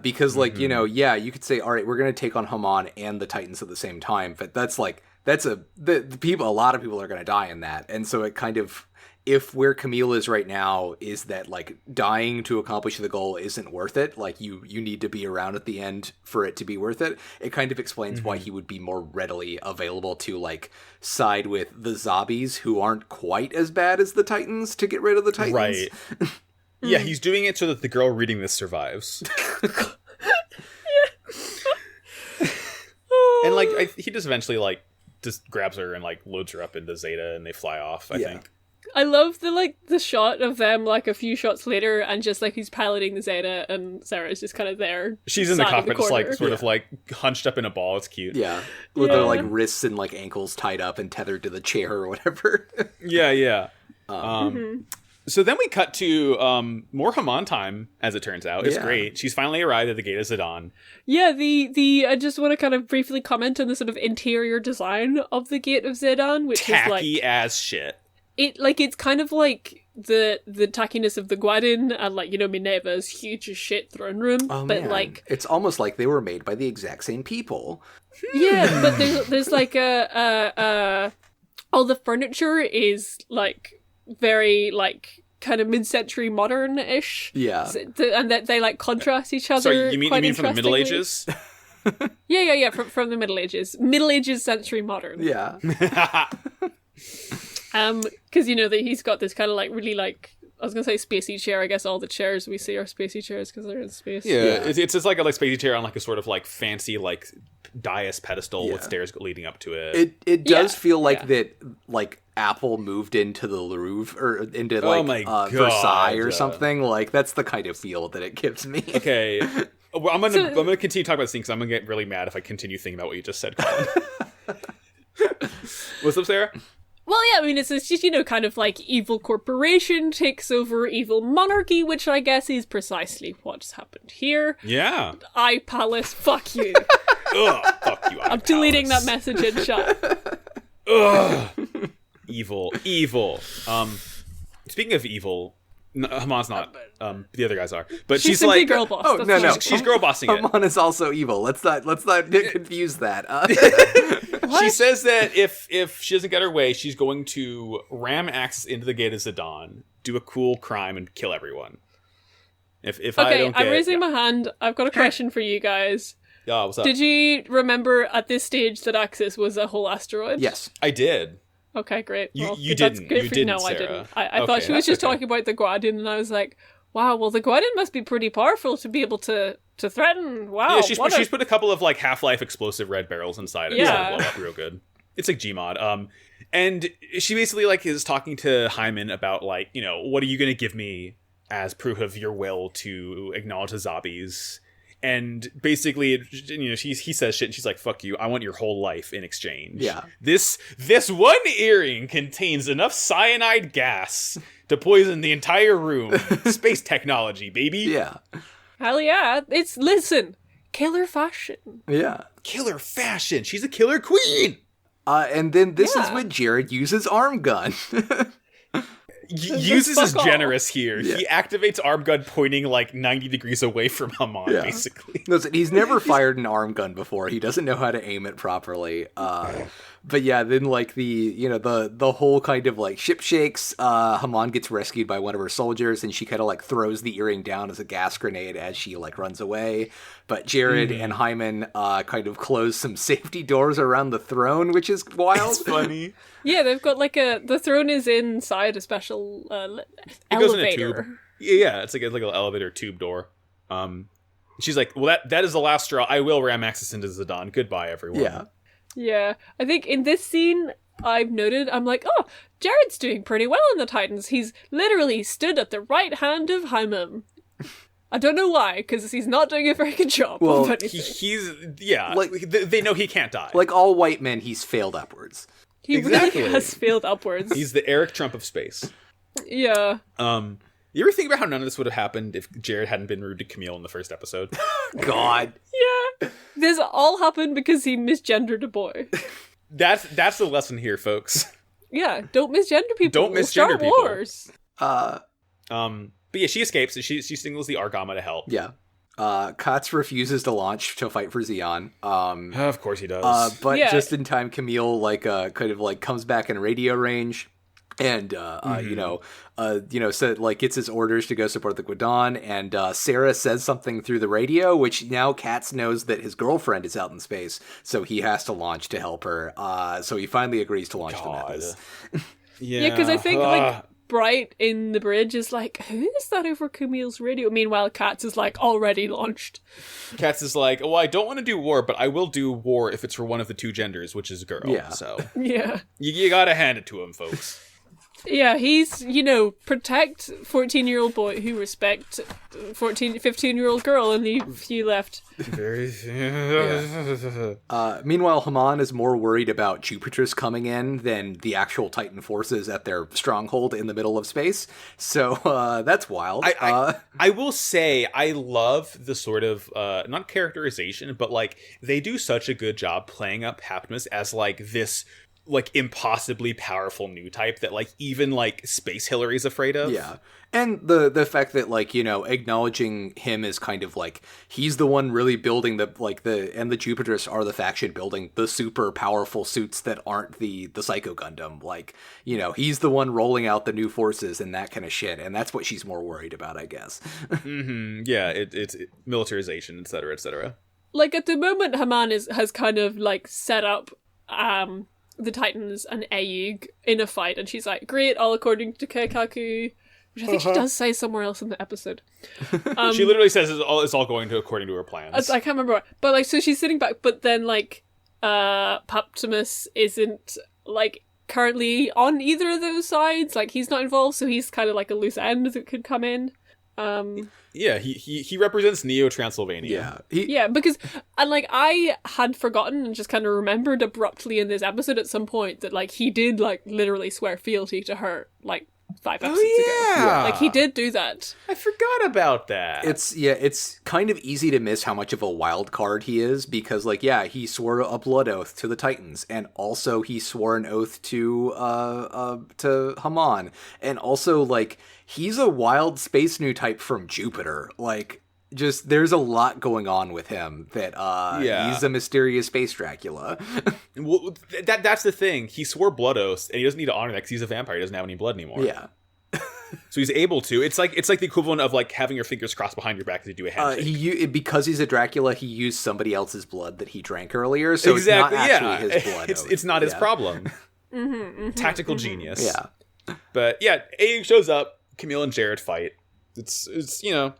Because like, you could say, all right, we're gonna take on Haman and the Titans at the same time, but that's a lot of people are gonna die in that, and so it kind of, if where Camille is right now is that like dying to accomplish the goal isn't worth it, like you need to be around at the end for it to be worth it, it kind of explains why he would be more readily available to like side with the zombies who aren't quite as bad as the Titans to get rid of the Titans. Right. Yeah, he's doing it so that the girl reading this survives. And like he just eventually like just grabs her and like loads her up into Zeta, and they fly off, I think. I love the shot of them like a few shots later, and just like he's piloting the Zeta and Sarah's just kind of there. She's in the cockpit, just like sort of like hunched up in a ball. It's cute. Yeah, with their like wrists and like ankles tied up and tethered to the chair or whatever. Yeah. So then we cut to more Haman time, as it turns out. It's Yeah. great. She's finally arrived at the Gate of Zidane. Yeah, the I just want to kind of briefly comment on the sort of interior design of the Gate of Zidane, which is like Tacky as shit. it's kind of like the tackiness of the Guadin and like, you know, Minerva's huge as shit throne room, Oh, but man. like It's almost like they were made by the exact same people. yeah, but there's like all the furniture is like very like kind of mid-century modern-ish. Yeah. And that they like contrast each other. Sorry, you mean from the Middle interestingly. Ages? Yeah, from the Middle Ages. Middle Ages century modern. Yeah. Because you know that he's got this kind of like really like, I was gonna say spacey chair. I guess all the chairs we see are spacey chairs because they're in space. Yeah, it's just like a spacey chair on like a sort of like fancy like dais pedestal with Yeah. stairs leading up to it. It does Yeah, feel like yeah. that, like Apple moved into the Louvre or into Oh like my God. Versailles or something. Like that's the kind of feel that it gives me. Okay, well, I'm gonna continue talking about this thing because I'm gonna get really mad if I continue thinking about what you just said, Colin. What's up, Sarah? Well, yeah, I mean, it's just, you know, kind of like evil corporation takes over evil monarchy, which I guess is precisely what's happened here. Yeah. I Palace, fuck you. Ugh, fuck you. I'm deleting that message in chat. Ugh. Evil. Speaking of evil, Haman's not. The other guys are. But she's simply like girl boss. Oh, that's no, all. no. She's girl bossing it. Haman is also evil. Let's not confuse that. She says that if she doesn't get her way, she's going to ram Axis into the Gate of Zidane, do a cool crime, and kill everyone. If I Okay, don't I'm get, raising my hand. I've got a question for you guys. Yeah, what's up? Did you remember at this stage that Axis was a whole asteroid? Yes. I did. Okay, great. You Well, didn't. That's great You for didn't, No, I Sarah. didn't. I Okay, thought she was that's just okay. talking about the Guardian, and I was like, wow, well, the Guardian must be pretty powerful to be able to threaten. Wow. Yeah, she's what a- put a couple of like Half-Life explosive red barrels inside it. Yeah. So blow up real good. It's like Gmod. And she basically like is talking to Hyman about like, you know, what are you gonna give me as proof of your will to acknowledge the zombies? And basically, you know, he says shit, and she's like, "Fuck you! I want your whole life in exchange." Yeah. This one earring contains enough cyanide gas to poison the entire room. Space technology, baby. Yeah. Hell yeah. Listen, killer fashion. Yeah. Killer fashion. She's a killer queen. And then this is Yeah. when Jared uses arm gun. Uses is fuck off. generous here. Yeah. He activates arm gun pointing like 90 degrees away from Haman, Yeah. basically. Listen, he's never fired an arm gun before. He doesn't know how to aim it properly. But yeah, then like the whole kind of like ship shakes. Haman gets rescued by one of her soldiers, and she kind of like throws the earring down as a gas grenade as she like runs away. But Jared and Hyman kind of close some safety doors around the throne, which is wild. It's funny. Yeah, they've got like the throne is inside a special It goes in a elevator. tube. Yeah, it's like an elevator tube door. She's like, well, that is the last straw. I will ram Axis into Zidane. Goodbye, everyone. Yeah. Yeah, I think in this scene, I've noted, I'm like, oh, Jared's doing pretty well in the Titans. He's literally stood at the right hand of Hyman. I don't know why, because he's not doing a very good job. Well, of anything. He's yeah. Like- They know he can't die. Like all white men, he's failed upwards. He exactly. really has failed upwards. He's the Eric Trump of space. Yeah. You ever think about how none of this would have happened if Jared hadn't been rude to Camille in the first episode? God. Yeah. This all happened because he misgendered a boy. That's the lesson here, folks. Yeah, don't misgender people. Don't We'll misgender start people. wars. But yeah, she escapes. She signals the Argama to help. Yeah. Katz refuses to launch to fight for Xeon. Of course he does. But Yeah. just in time, Camille kind of like comes back in radio range, and said like gets his orders to go support the Guadon, and Sarah says something through the radio, which now Katz knows that his girlfriend is out in space, so he has to launch to help her. So he finally agrees to launch to Memphis. Yeah, because I think like Bright in the bridge is like, who is that over Camille's radio? Meanwhile, Katz is like already launched. Katz is like, well, I don't want to do war, but I will do war if it's for one of the two genders, which is girl. Yeah. So Yeah. you gotta hand it to him, folks. Yeah, he's, protect 14-year-old boy who respect 15-year-old girl, and you left. Meanwhile, Haman is more worried about Jupiter's coming in than the actual Titan forces at their stronghold in the middle of space. So that's wild. I will say I love the sort of not characterization, but like they do such a good job playing up Haptimus as like this like impossibly powerful new type that like even like Space Hillary's afraid of. Yeah. And the fact that like, acknowledging him is kind of like he's the one really building the Jupiters are the faction building the super powerful suits that aren't the Psycho Gundam. Like, he's the one rolling out the new forces and that kind of shit. And that's what she's more worried about, I guess. Mm-hmm. Yeah, it's militarization, et cetera, et cetera. Like at the moment, Haman has kind of like set up the Titans and Ayug in a fight, and she's like, great, all according to Keikaku, which I think she does say somewhere else in the episode. She literally says it's all going according to her plans. I can't remember, but like, so she's sitting back, but then like, Paptimus isn't like currently on either of those sides. Like he's not involved, so he's kind of like a loose end that could come in. Yeah, he represents Neo Transylvania. Yeah, because and like I had forgotten and just kind of remembered abruptly in this episode at some point that like he did like literally swear fealty to her like 5 episodes ago. Like he did do that. I forgot about that. It's kind of easy to miss how much of a wild card he is because like he swore a blood oath to the Titans and also he swore an oath to Haman and also like he's a wild space new type from Jupiter. Like just there's a lot going on with him that he's a mysterious space Dracula. Well, that's the thing. He swore blood oaths, and he doesn't need to honor that because he's a vampire. He doesn't have any blood anymore. Yeah. So he's able to. It's like the equivalent of like having your fingers crossed behind your back as you do a handshake. Because he's a Dracula, he used somebody else's blood that he drank earlier. So exactly, it's not actually his blood. It's not his problem. Tactical genius. Yeah. But yeah, Aang shows up. Camille and Jared fight. It's it's the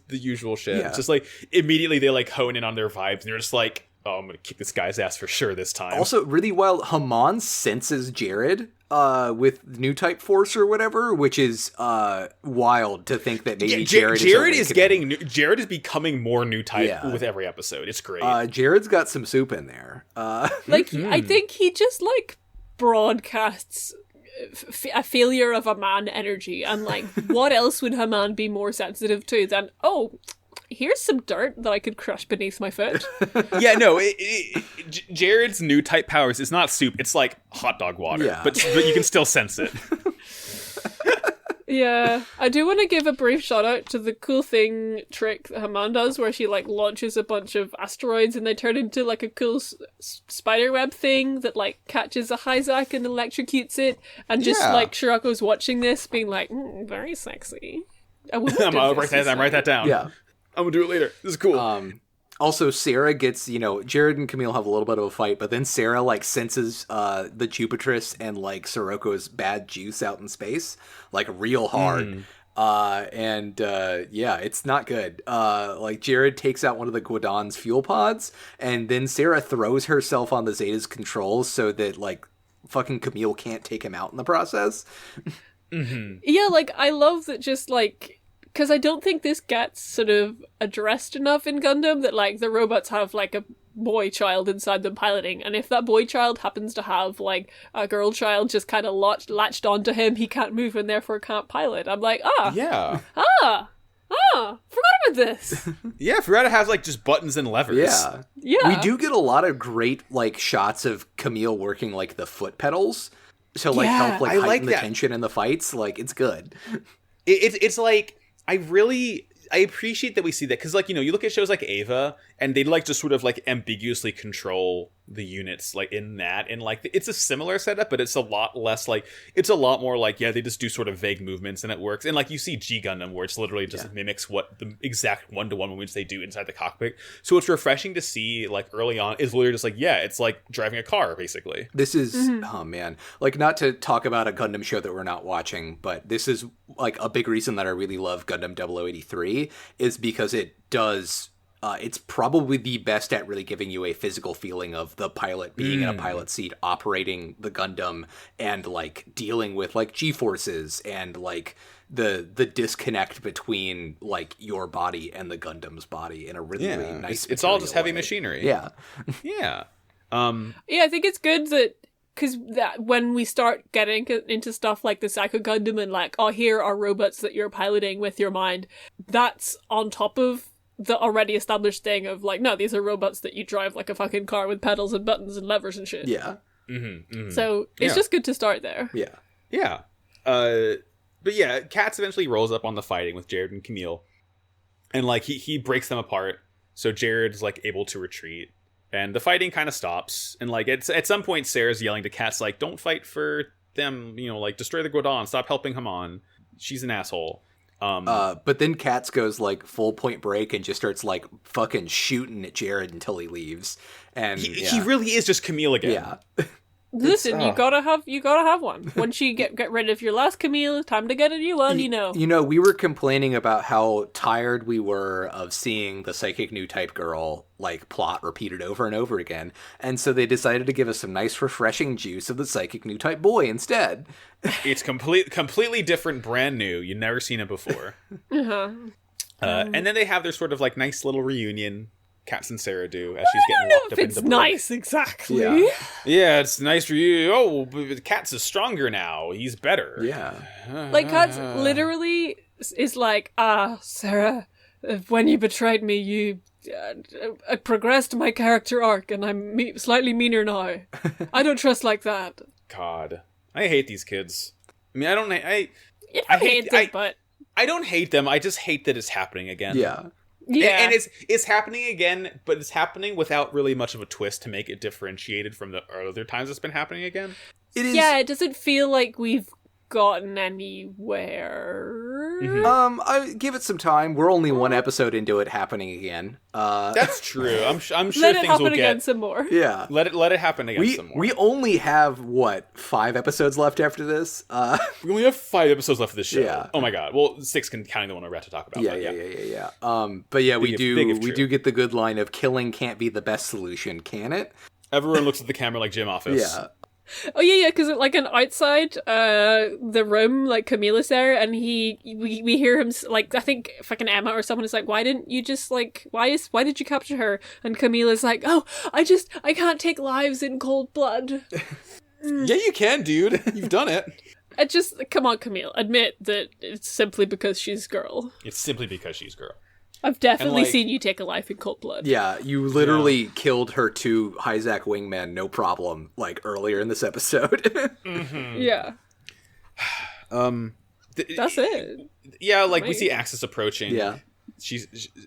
usual shit. Yeah. It's just like immediately they like hone in on their vibes and they're just like, oh, I'm gonna kick this guy's ass for sure this time. Also, really wild, Haman senses Jared with new type force or whatever, which is wild to think that maybe Jared is becoming more new type with every episode. It's great. Jared's got some soup in there. I think he just like broadcasts a failure of a man energy, and like what else would Haman be more sensitive to than here's some dirt that I could crush beneath my foot. Yeah, no, Jared's new type powers is not soup, it's like hot dog water, but you can still sense it. Yeah, I do want to give a brief shout out to the cool thing trick that Haman does where she like launches a bunch of asteroids and they turn into like a cool spiderweb thing that like catches a Hyzak and electrocutes it, and just like Shirako's watching this being like, very sexy. I'm gonna write that down. Yeah. I'm gonna do it later. This is cool. Also, Sarah gets, Jared and Camille have a little bit of a fight, but then Sarah, like, senses the Jupitress and, like, Siroko's bad juice out in space, like, real hard. It's not good. Like, Jared takes out one of the Guadon's fuel pods, and then Sarah throws herself on the Zeta's controls so that, like, fucking Camille can't take him out in the process. Yeah, like, I love that just, like... Because I don't think this gets sort of addressed enough in Gundam that, like, the robots have, like, a boy child inside them piloting. And if that boy child happens to have, like, a girl child just kind of latched onto him, he can't move and therefore can't pilot. I'm like, forgot about this. Yeah, forgot it has, like, just buttons and levers. Yeah. We do get a lot of great, like, shots of Camille working, like, the foot pedals to, like, help, like, heighten the tension in the fights. Like, it's good. It's like... I appreciate that we see that because, like, you look at shows like Ava and they like just sort of like ambiguously control the units like in that, and like it's a similar setup, but it's a lot less like it's a lot more like they just do sort of vague movements and it works. And like you see G Gundam where it's literally just mimics what the exact 1-to-1 movements they do inside the cockpit. So it's refreshing to see like early on is literally just like it's like driving a car basically. This is oh man, like not to talk about a Gundam show that we're not watching, but this is like a big reason that I really love Gundam 0083 is because it does it's probably the best at really giving you a physical feeling of the pilot being in a pilot seat, operating the Gundam, and like dealing with like G-forces and like the disconnect between like your body and the Gundam's body in a really, really nice. It's all just heavy way. machinery. Yeah, Yeah. Yeah, I think it's good that because when we start getting into stuff like the Psycho Gundam and like, oh, here are robots that you're piloting with your mind, that's on top of the already established thing of like, no, these are robots that you drive like a fucking car with pedals and buttons and levers and shit. yeah, So it's just good to start there. yeah. Yeah. But yeah, Katz eventually rolls up on the fighting with Jared and Camille. And like he breaks them apart. So Jared's like able to retreat. And the fighting kind of stops. And like at some point Sarah's yelling to Katz like, don't fight for them, you know, like destroy the Guadon, stop helping Haman. She's an asshole. But then Katz goes like full Point Break and just starts like fucking shooting at Jared until he leaves. And He really is just Camille again. yeah. Listen, you gotta have one. Once you get rid of your last Camille, time to get a new one, you know. You know, we were complaining about how tired we were of seeing the psychic new type girl like plot repeated over and over again, and so they decided to give us some nice refreshing juice of the psychic new type boy instead. It's completely different, brand new. You've never seen it before. And then they have their sort of like nice little reunion. Katz and Sarah do as she's getting locked up in the brig. Nice, exactly. Yeah. Yeah, it's nice for you. Oh, but Katz is stronger now. He's better. Yeah. Like, Katz literally is like, Sarah, when you betrayed me, you progressed my character arc, and I'm slightly meaner now. I don't trust like that. God, I hate these kids. I mean, I don't hate them, but I don't hate them. I just hate that it's happening again. Yeah. yeah. And it's happening again, but it's happening without really much of a twist to make it differentiated from the other times it's been happening again. It is. Yeah, it doesn't feel like we've gotten anywhere. I give it some time. We're only one episode into it happening again. That's true. I'm sure Let it things happen will again get. some more. Yeah. Let it happen again some more. We only have what 5 episodes left after this. We only have 5 episodes left of this show. Yeah. Oh my god. Well, 6 counting the one we're about to talk about. Yeah. But yeah, we do get the good line of killing can't be the best solution, can it? Everyone looks at the camera like Jim Office. Yeah. Oh yeah, because like an outside the room, like Camille's there, and we hear him like, I think fucking Emma or someone is like, why didn't you just like why did you capture her? And Camilla's like, oh, I can't take lives in cold blood. Yeah, you can, dude. You've done it. Come on, Camille, admit that it's simply because she's girl. It's simply because she's girl. I've definitely like- seen you take a life in cold blood. Yeah, you literally killed her 2 Hyzak wingmen, no problem, like earlier in this episode. Yeah. That's it. Yeah, like we see Axis approaching. Yeah.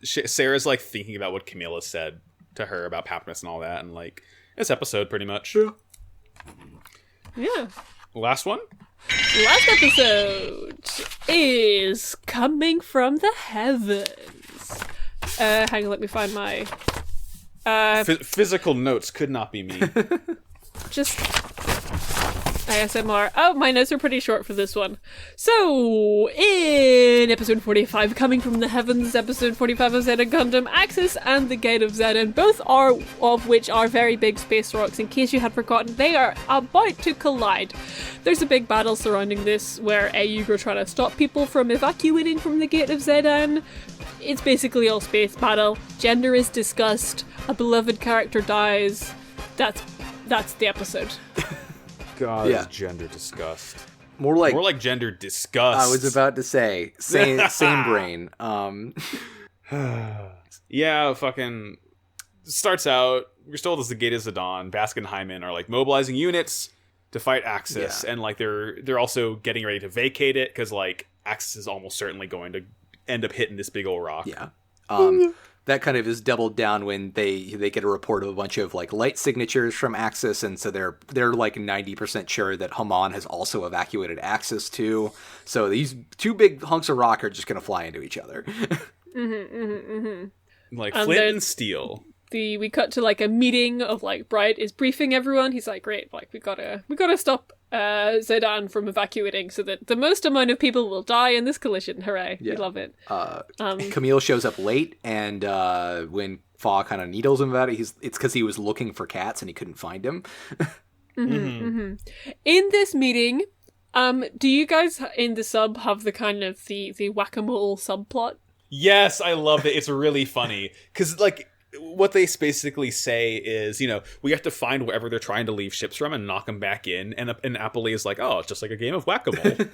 Sarah's like thinking about what Camilla said to her about Papyrus and all that, and like this episode pretty much. Yeah. Last one. Last episode is Coming from the Heavens. Hang on, let me find my Physical notes could not be me. just ASMR. Oh, my notes are pretty short for this one. So, in episode 45, Coming from the Heavens, episode 45 of Zeta Gundam, Axis and the Gate of Zeta, and both of which are very big space rocks. In case you had forgotten, they are about to collide. There's a big battle surrounding this where Ayug are trying to stop people from evacuating from the Gate of Zeta. It's basically all space battle. Gender is discussed. A beloved character dies. That's the episode. God, Yeah. gender disgust. More like Gender disgust. I was about to say same brain. Yeah, fucking starts out. We're told as the Gate of Zidane, Baskin and Hyman are like mobilizing units to fight Axis, Yeah. and like they're also getting ready to vacate it because like Axis is almost certainly going to end up hitting this big old rock. Yeah. That kind of is doubled down when they get a report of a bunch of like light signatures from Axis, and so they're like 90% sure that Haman has also evacuated Axis too. So these 2 big hunks of rock are just gonna fly into each other. Like And Flint then- and Steel. We cut to like a meeting of like Bright is briefing everyone. He's like, great, like we gotta stop Zeta from evacuating so that the most amount of people will die in this collision. Hooray. Yeah. We love it. Camille shows up late, and when Fa kind of needles him about it, it's because he was looking for cats and he couldn't find him. In this meeting, do you guys in the sub have the kind of the whack-a-mole subplot? Yes, I love it. It's really funny. Because, like, what they basically say is, we have to find wherever they're trying to leave ships from and knock them back in. And Appley is like, oh, it's just like a game of whack-a-mole.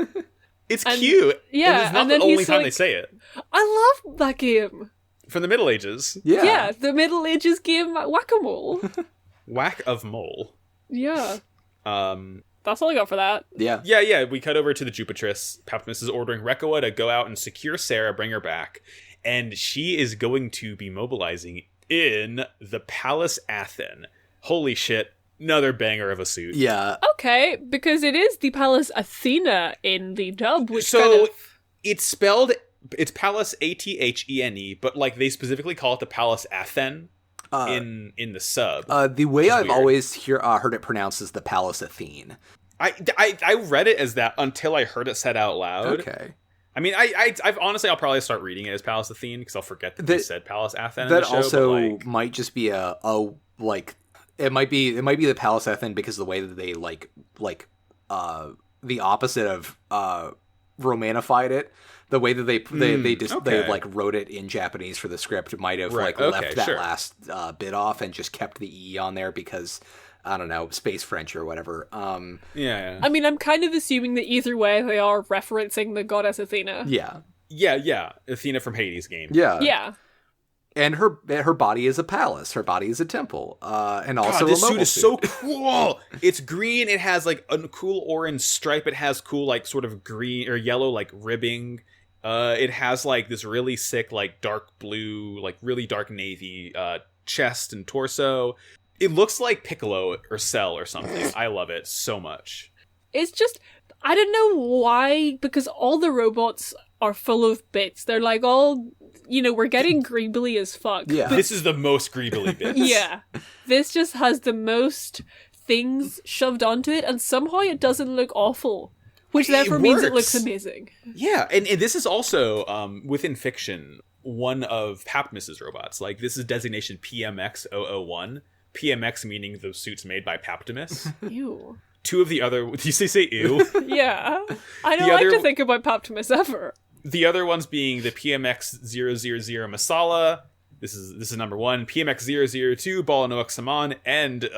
It's cute. Yeah, and it's not and the then only he's time like, they say it. I love that game. From the Middle Ages. Yeah, the Middle Ages game whack-a-mole. Whack of mole. Yeah. That's all I got for that. Yeah. We cut over to the Jupitress. Paptimus is ordering Reccoa to go out and secure Sarah, bring her back. And she is going to be mobilizing in the Palace Athen. Holy shit. Another banger of a suit. Yeah. Okay, because it is the Palace Athena in the dub, which So, kind of... it's Palace Athene, but like they specifically call it the Palace Athen in the sub. The way I've weird. always heard it pronounced is the Palace Athene. I read it as that until I heard it said out loud. Okay. I mean, I've honestly, I'll probably start reading it as Palace Athene because I'll forget that they said Palace Athen. That in the show, also but, like, might just be it might be the Palace Athen because of the way that they the opposite of romanified it. The way that they like wrote it in Japanese for the script might have left that last bit off and just kept the E on there because I don't know, space French or whatever. Yeah. I mean, I'm kind of assuming that either way they are referencing the goddess Athena. Yeah. Athena from Hades game. Yeah. And her body is a palace. Her body is a temple. And also this a mobile suit is so cool. It's green. It has like a cool orange stripe. It has cool like sort of green or yellow like ribbing. It has like this really sick like dark blue, like really dark navy chest and torso. It looks like Piccolo or Cell or something. I love it so much. It's just, I don't know why, because all the robots are full of bits. They're like all, we're getting greebly as fuck. Yeah. This is the most greebly bits. Yeah. This just has the most things shoved onto it, and somehow it doesn't look awful. Which therefore means it looks amazing. Yeah, and this is also, within fiction, one of Paptimus's robots. Like, this is designation PMX-001. PMX meaning the suits made by Paptimus. Ew. Two of the other... Did you say ew? Yeah. I don't like to think about Paptimus ever. The other ones being the PMX-000 Masala. This is number one. PMX-002 Ball Noak Saman. And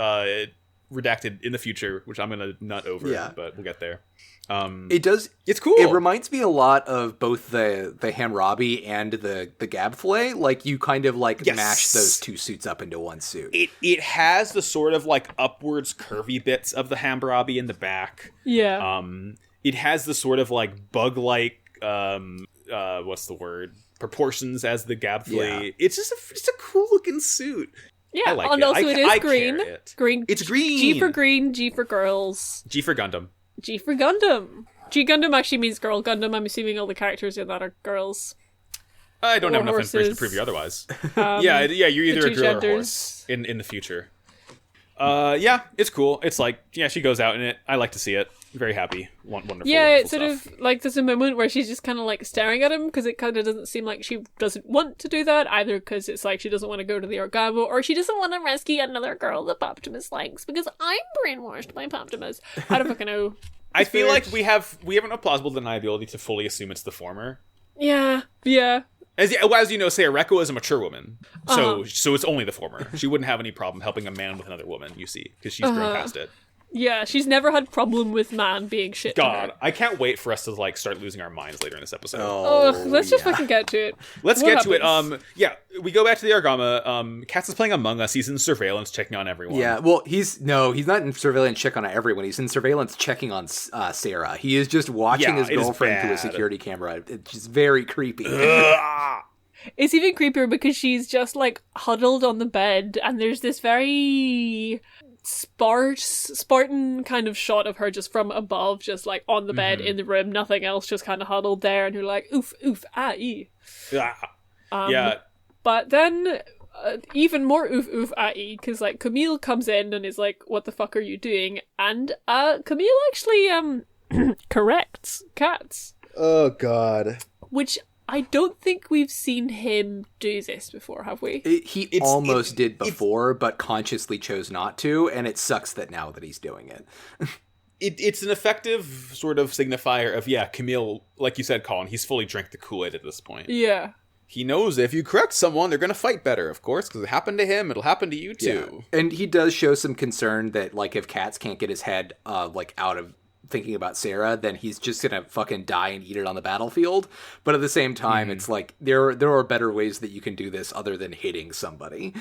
redacted in the future, which I'm going to nut over, but we'll get there. It does. It's cool. It reminds me a lot of both the Hamrabi and the Gabflay. Like you kind of like mash those two suits up into one suit. It has the sort of like upwards curvy bits of the Hamrabi in the back. Yeah. It has the sort of like bug-like what's the word? Proportions as the Gabflay. Yeah. It's just a cool looking suit. Yeah, I like and it. also it is green. Green. It's green. G for green, G for girls. G for Gundam. G for Gundam. G Gundam actually means girl Gundam. I'm assuming all the characters in that are girls. I don't have enough information to prove you otherwise. Yeah, you're either a girl or a horse in the future. Yeah, it's cool. It's like, she goes out in it. I like to see it. Very happy. Wonderful. Yeah, it's wonderful sort stuff. of like there's a moment where she's just kind of like staring at him because it kind of doesn't seem like she doesn't want to do that, either because it's like she doesn't want to go to the Orgamo or she doesn't want to rescue another girl that Poptimus likes because I'm brainwashed by Poptimus. I don't fucking know. I feel like we have no plausible deniability to fully assume it's the former. Yeah. As you know, Sarah Reccoa is a mature woman, so it's only the former. She wouldn't have any problem helping a man with another woman, you see, because she's grown past it. Yeah, she's never had problem with man being shit. God, I can't wait for us to like start losing our minds later in this episode. Let's just fucking get to it. Let's get to it. We go back to the Argama. Katz is playing Among Us. He's in surveillance, checking on everyone. Yeah, well, he's not in surveillance checking on everyone. He's in surveillance checking on Sarah. He is just watching his girlfriend through a security camera. It's just very creepy. It's even creepier because she's just like huddled on the bed, and there's this very Spartan kind of shot of her just from above, just like on the bed in the room, nothing else, just kind of huddled there, and you're like, oof, oof, ah, ee. Yeah. But then even more oof oof atty, because like Camille comes in and is like, "What the fuck are you doing?" And Camille actually corrects Cats, Oh God. which I don't think we've seen him do this before, have we? He almost did before, but consciously chose not to, and it sucks that now that he's doing it. It's an effective sort of signifier of, yeah, Camille, like you said, Colin, he's fully drank the Kool-Aid at this point. Yeah. He knows if you correct someone, they're going to fight better, of course, because it happened to him, it'll happen to you too. Yeah. And he does show some concern that, like, if Katz can't get his head, like, out of thinking about Sarah, then he's just gonna fucking die and eat it on the battlefield. But at the same time, it's like, there are better ways that you can do this other than hitting somebody.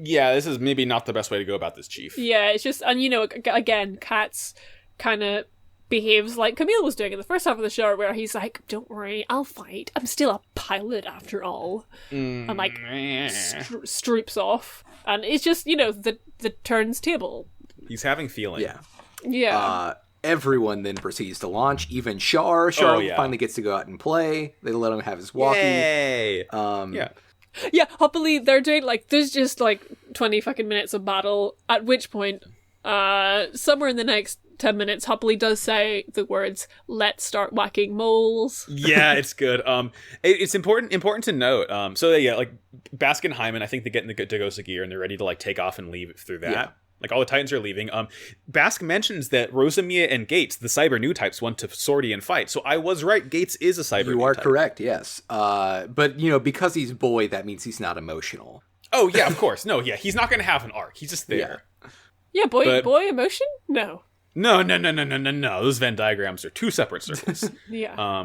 Yeah, this is maybe not the best way to go about this, Chief. Yeah, it's just, and you know, again, Katz kind of behaves like Camille was doing in the first half of the show, where he's like, "Don't worry, I'll fight. I'm still a pilot after all," and like stroops off, and it's just, you know, the turns table. He's having feeling. Yeah. Yeah. Everyone then proceeds to launch. Even Char finally gets to go out and play. They let him have his walkie. Yay! Yeah. Yeah, happily, they're doing, like, there's just, like, 20 fucking minutes of battle, at which point, somewhere in the next 10 minutes, happily does say the words, "Let's start whacking moles." Yeah, it's good. It's important to note. So yeah, like, Bask and Hyman, I think they get in the Dagosa gear, and they're ready to, like, take off and leave through that. Yeah. Like, all the Titans are leaving. Bask mentions that Rosamia and Gates, the cyber new types, want to sortie and fight. So I was right. Gates is a cyber new type. You are correct, yes. But, you know, because he's boy, that means he's not emotional. Oh, yeah, of course. No, yeah, he's not going to have an arc. He's just there. Yeah, boy But- emotion? No. No. Those Venn diagrams are two separate circles. Yeah.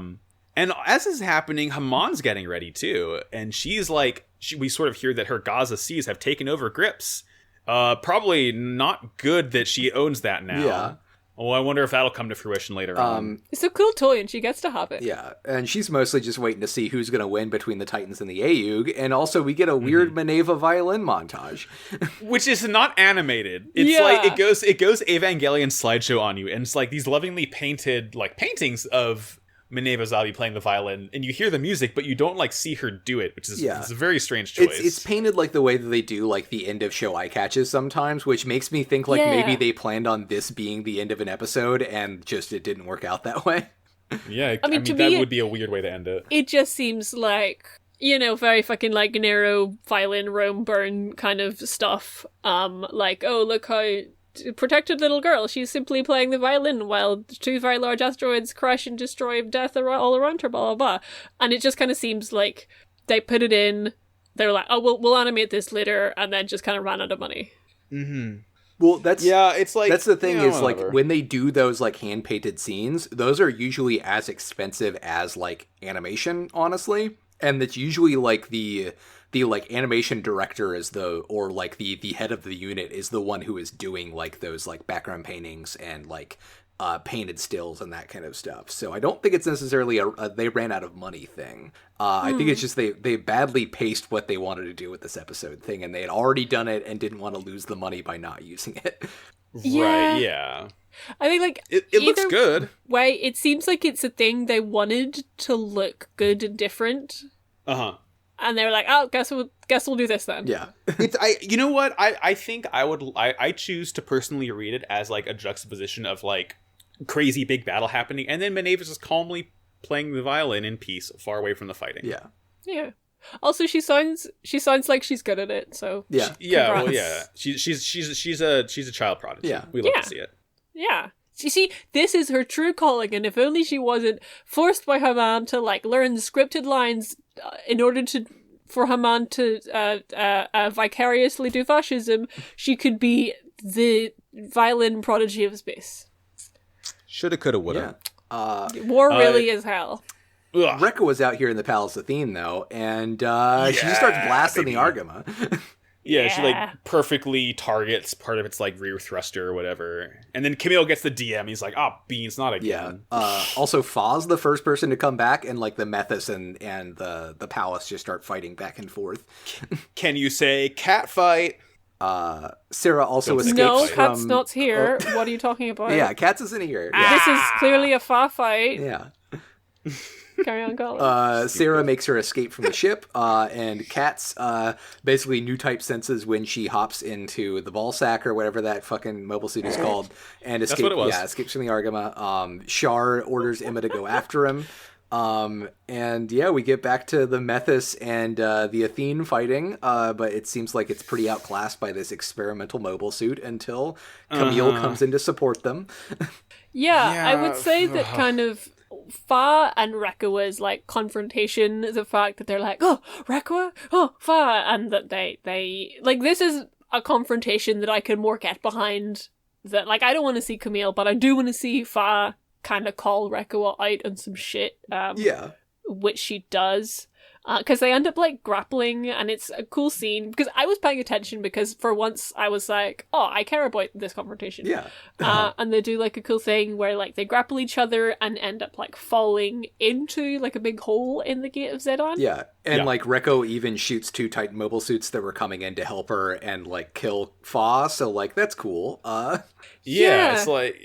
And as this is happening, Hamon's getting ready, too. And she's like, we sort of hear that her Gaza Seas have taken over Grips. Probably not good that she owns that now. Yeah. Oh, I wonder if that'll come to fruition later on. It's a cool toy, and she gets to have it. Yeah, and she's mostly just waiting to see who's going to win between the Titans and the Aeug, and also we get a weird Maneva violin montage. Which is not animated. It's like it goes Evangelion slideshow on you, and it's like these lovingly painted like paintings of Maneva Zabi playing the violin, and you hear the music, but you don't like see her do it, which is it's a very strange choice. It's painted like the way that they do like the end of show eye catches sometimes, which makes me think like maybe they planned on this being the end of an episode and just it didn't work out that way. Yeah, I mean that would be a weird way to end it. It just seems like, you know, very fucking like narrow violin Rome burn kind of stuff. Like, oh, look how protected little girl, she's simply playing the violin while two very large asteroids crash and destroy death all around her, blah blah blah. And it just kind of seems like they put it in, they were like, oh, we'll animate this later, and then just kind of ran out of money. Well, it's like that's the thing is whatever. like when they do those like hand painted scenes, those are usually as expensive as like animation, honestly, and it's usually like the like animation director is or like the head of the unit is the one who is doing like those like background paintings and like painted stills and that kind of stuff. So I don't think it's necessarily a they ran out of money thing. I think it's just they badly paced what they wanted to do with this episode thing, and they had already done it and didn't want to lose the money by not using it. Right, yeah. I think like It looks good. Way it seems like it's a thing they wanted to look good and different. And they were like, oh, guess we'll do this then. Yeah. You know what? I think I choose to personally read it as like a juxtaposition of like crazy big battle happening, and then Maneva's just calmly playing the violin in peace, far away from the fighting. Yeah. Yeah. Also, she sounds like she's good at it. So Yeah. Well, congrats. yeah. She's a child prodigy. Yeah. We love Yeah. to see it. Yeah. You see, this is her true calling, and if only she wasn't forced by Haman to like learn scripted lines in order for Haman to vicariously do fascism, she could be the violin prodigy of space. Shoulda, coulda, woulda. War really is hell. Ugh. Recca was out here in the Palace Athene though, and she just starts blasting baby. the Argama. Yeah, she Yeah. like perfectly targets part of its like rear thruster or whatever, and then Camille gets the DM. He's like, "Ah, beans, not again." Also, Foz, the first person to come back, and like the Methus and the Palace just start fighting back and forth. Can you say cat fight? Sarah also Don't say escapes No, from... Kat's not here. What are you talking about? Yeah, Katz isn't here. This is clearly a far fight. Yeah. Carry on, Colin. Sarah makes her escape from the ship, and Kat's basically new type senses when she hops into the ball sack or whatever that fucking mobile suit is called, and what it was. escapes from the Argama. Char orders Emma to go after him. And yeah, we get back to the Methus and the Athene fighting, but it seems like it's pretty outclassed by this experimental mobile suit until Camille comes in to support them. Yeah, I would say that kind of Fa and Reccoa's like confrontation, the fact that they're like, oh, Reccoa, oh, Fa, and that they like, this is a confrontation that I can more get behind. That, like, I don't want to see Camille, but I do want to see Fa kind of call Reccoa out on some shit. Yeah. Which she does. Because they end up, like, grappling, and it's a cool scene. Because I was paying attention, because for once I was like, oh, I care about this confrontation. Yeah. And they do, like, a cool thing where, like, they grapple each other and end up, like, falling into, like, a big hole in the gate of Zeta. Yeah. And, like, Recco even shoots 2 Titan mobile suits that were coming in to help her and, like, kill Fa, so, like, that's cool. Yeah, it's like...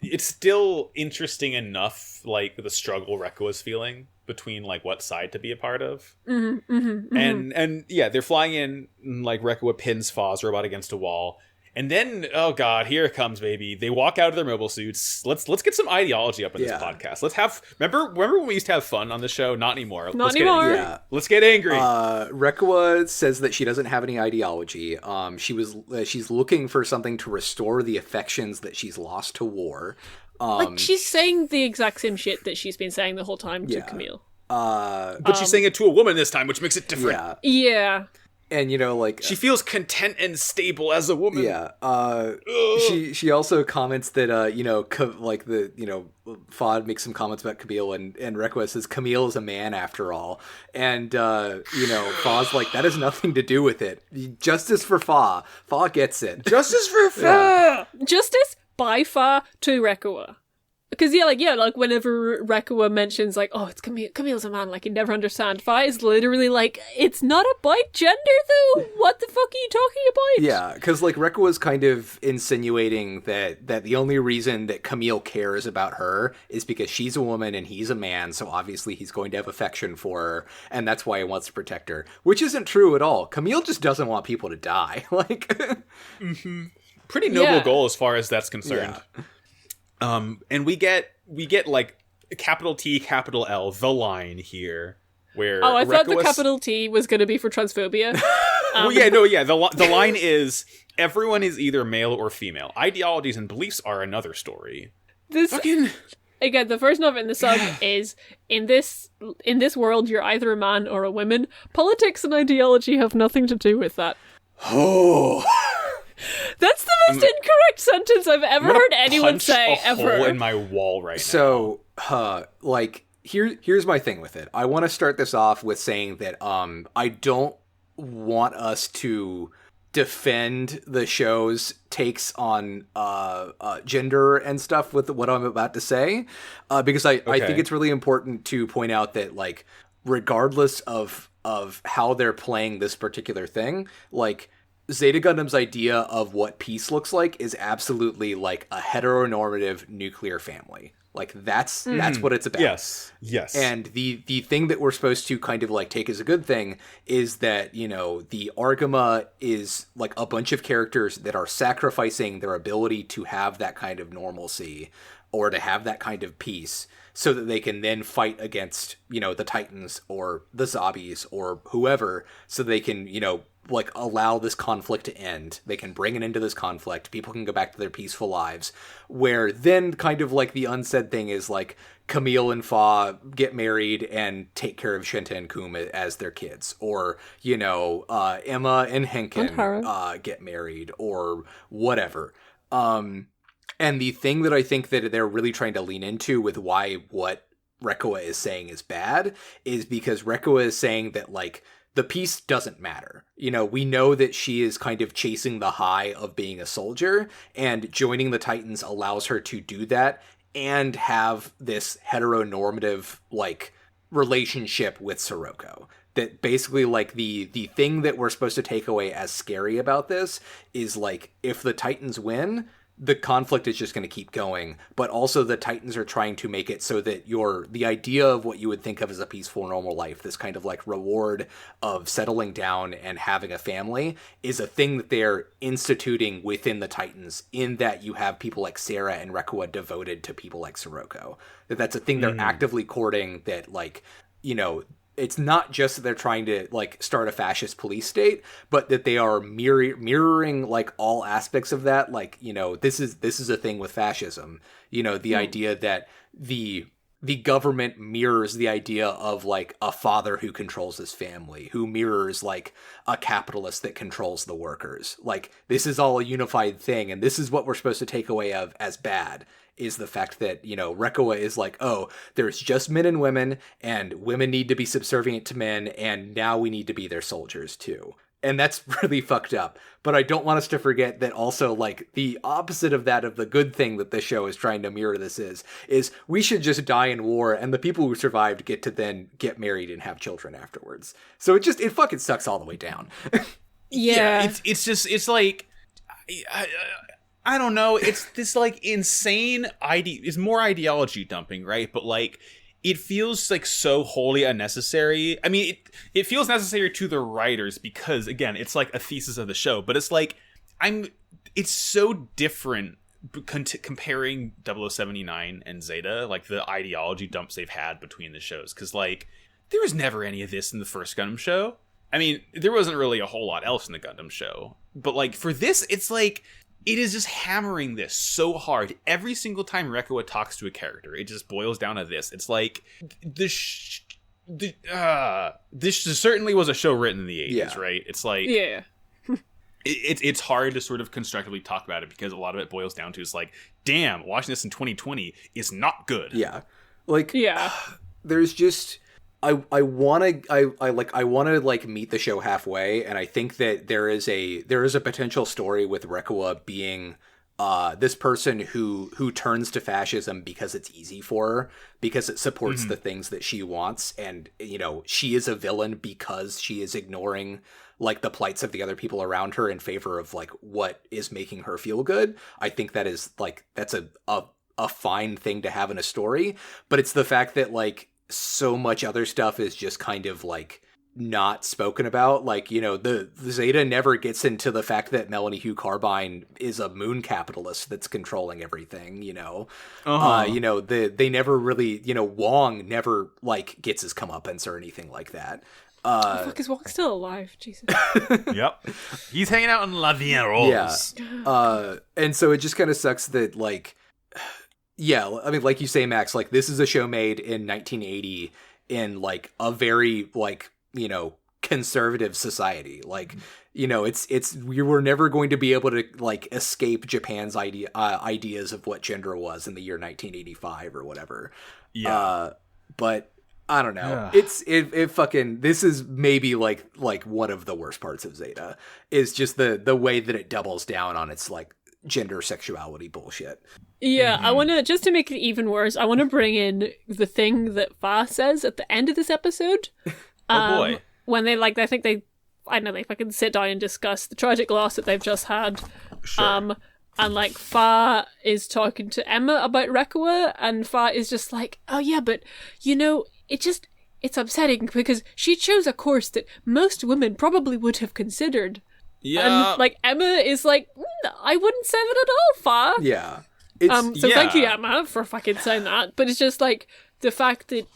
It's still interesting enough, like, the struggle Recco is feeling between, like, what side to be a part of. And yeah, they're flying in, and, like, Recco pins Fa's robot against a wall. And then, oh god, here it comes, baby. They walk out of their mobile suits. Let's get some ideology up in this podcast. Let's have... Remember when we used to have fun on the show? Not anymore. Not anymore. Let's get angry. Reccoa says that she doesn't have any ideology. She's looking for something to restore the affections that she's lost to war. Like, she's saying the exact same shit that she's been saying the whole time to Camille. But she's saying it to a woman this time, which makes it different. Yeah. And, you know, like... She feels content and stable as a woman. Yeah. She also comments that, you know, like, the, you know, Fod makes some comments about Camille, and Reccoa says Camille is a man after all. And, you know, Fa's like, that has nothing to do with it. Justice for Fa. Fa gets it. Justice for Fa! Justice by Fa to Reccoa. Because, like, whenever Reccoa mentions, like, oh, it's Camille's a man, like, you never understand. Fa is literally like, it's not about gender, though. What the fuck are you talking about? Yeah, because, like, Reccoa's kind of insinuating that the only reason that Camille cares about her is because she's a woman and he's a man, so obviously he's going to have affection for her, and that's why he wants to protect her. Which isn't true at all. Camille just doesn't want people to die. Like... Pretty noble goal as far as that's concerned. Yeah. And we get like capital T, capital L, the line here, where I thought the capital T was going to be for transphobia. The line is everyone is either male or female. Ideologies and beliefs are another story. Again, the version of it in the sub is in this world you're either a man or a woman. Politics and ideology have nothing to do with that. Oh. That's the most incorrect sentence I've ever heard anyone say ever. Hole in my wall right now. So, like, here's my thing with it. I want to start this off with saying that I don't want us to defend the show's takes on gender and stuff with what I'm about to say, because I think it's really important to point out that, like, regardless of how they're playing this particular thing, like, Zeta Gundam's idea of what peace looks like is absolutely, like, a heteronormative nuclear family. Like, that's what it's about. Yes. And the thing that we're supposed to kind of, like, take as a good thing is that, you know, the Argama is, like, a bunch of characters that are sacrificing their ability to have that kind of normalcy or to have that kind of peace so that they can then fight against, you know, the Titans or the Zombies or whoever, so they can, you know, like, allow this conflict to end. They can bring an end to this conflict. People can go back to their peaceful lives. Where then kind of, like, the unsaid thing is, like, Camille and Fa get married and take care of Shinta and Kum as their kids. Or, you know, Emma and Henkin get married or whatever. And the thing that I think that they're really trying to lean into with why what Reccoa is saying is bad is because Reccoa is saying that, like, the peace doesn't matter. You know, we know that she is kind of chasing the high of being a soldier, and joining the Titans allows her to do that and have this heteronormative, like, relationship with Sirocco. That basically, like, the thing that we're supposed to take away as scary about this is, like, if the Titans win, the conflict is just going to keep going, but also the Titans are trying to make it so that the idea of what you would think of as a peaceful, normal life, this kind of like reward of settling down and having a family, is a thing that they're instituting within the Titans, in that you have people like Sarah and Reccoa devoted to people like Sirocco. That's a thing they're actively courting, that like, you know, it's not just that they're trying to like start a fascist police state, but that they are mirroring like all aspects of that. Like, you know, this is a thing with fascism, you know, the idea that the government mirrors the idea of like a father who controls his family, who mirrors like a capitalist that controls the workers. Like, this is all a unified thing, and this is what we're supposed to take away of as bad, is the fact that, you know, Reccoa is like, oh, there's just men and women need to be subservient to men, and now we need to be their soldiers too. And that's really fucked up. But I don't want us to forget that also, like, the opposite of that, of the good thing that this show is trying to mirror this is we should just die in war, and the people who survived get to then get married and have children afterwards. So it fucking sucks all the way down. Yeah. It's like, I don't know. It's this like insane it's more ideology dumping, right? But like, it feels like so wholly unnecessary. I mean, it feels necessary to the writers because, again, it's like a thesis of the show. But it's like, it's so different comparing 0079 and Zeta, like the ideology dumps they've had between the shows. Because like, there was never any of this in the first Gundam show. I mean, there wasn't really a whole lot else in the Gundam show. But like, for this, it's like, it is just hammering this so hard. Every single time Reccoa talks to a character, it just boils down to this. It's like, this certainly was a show written in the 80s, right? It's like, yeah. It's hard to sort of constructively talk about it because a lot of it boils down to, it's like, damn, watching this in 2020 is not good. Yeah. Like, yeah. There's just, I want to like meet the show halfway, and I think that there is a potential story with Reccoa being this person who turns to fascism because it's easy for her, because it supports the things that she wants, and, you know, she is a villain because she is ignoring like the plights of the other people around her in favor of like what is making her feel good. I think that is like, that's a fine thing to have in a story, but it's the fact that like so much other stuff is just kind of like not spoken about. Like, you know, the Zeta never gets into the fact that Melanie Hugh Carbine is a moon capitalist that's controlling everything, you know. You know, they never really, you know, Wong never like gets his comeuppance or anything like that. Fuck, is Wong still alive? Jesus. Yep. He's hanging out in La Vie Rose. Yeah. And so it just kind of sucks that like, yeah, I mean, like you say, Max, like, this is a show made in 1980 in, like, a very, like, you know, conservative society. Like, you know, we were never going to be able to, like, escape Japan's ideas of what gender was in the year 1985 or whatever. Yeah. But I don't know. It fucking, this is maybe, like one of the worst parts of Zeta, is just the way that it doubles down on its, like, gender sexuality bullshit. Yeah, I want to, just to make it even worse, I want to bring in the thing that Fa says at the end of this episode. Oh boy. When they, like, they fucking sit down and discuss the tragic loss that they've just had. Sure. And, like, Fa is talking to Emma about Reccoa, and Fa is just like, oh yeah, but, you know, it's upsetting because she chose a course that most women probably would have considered. Yeah. And, like, Emma is like, I wouldn't say that at all, Fa. Yeah. Thank you, Emma, for fucking saying that. But it's just, like, the fact that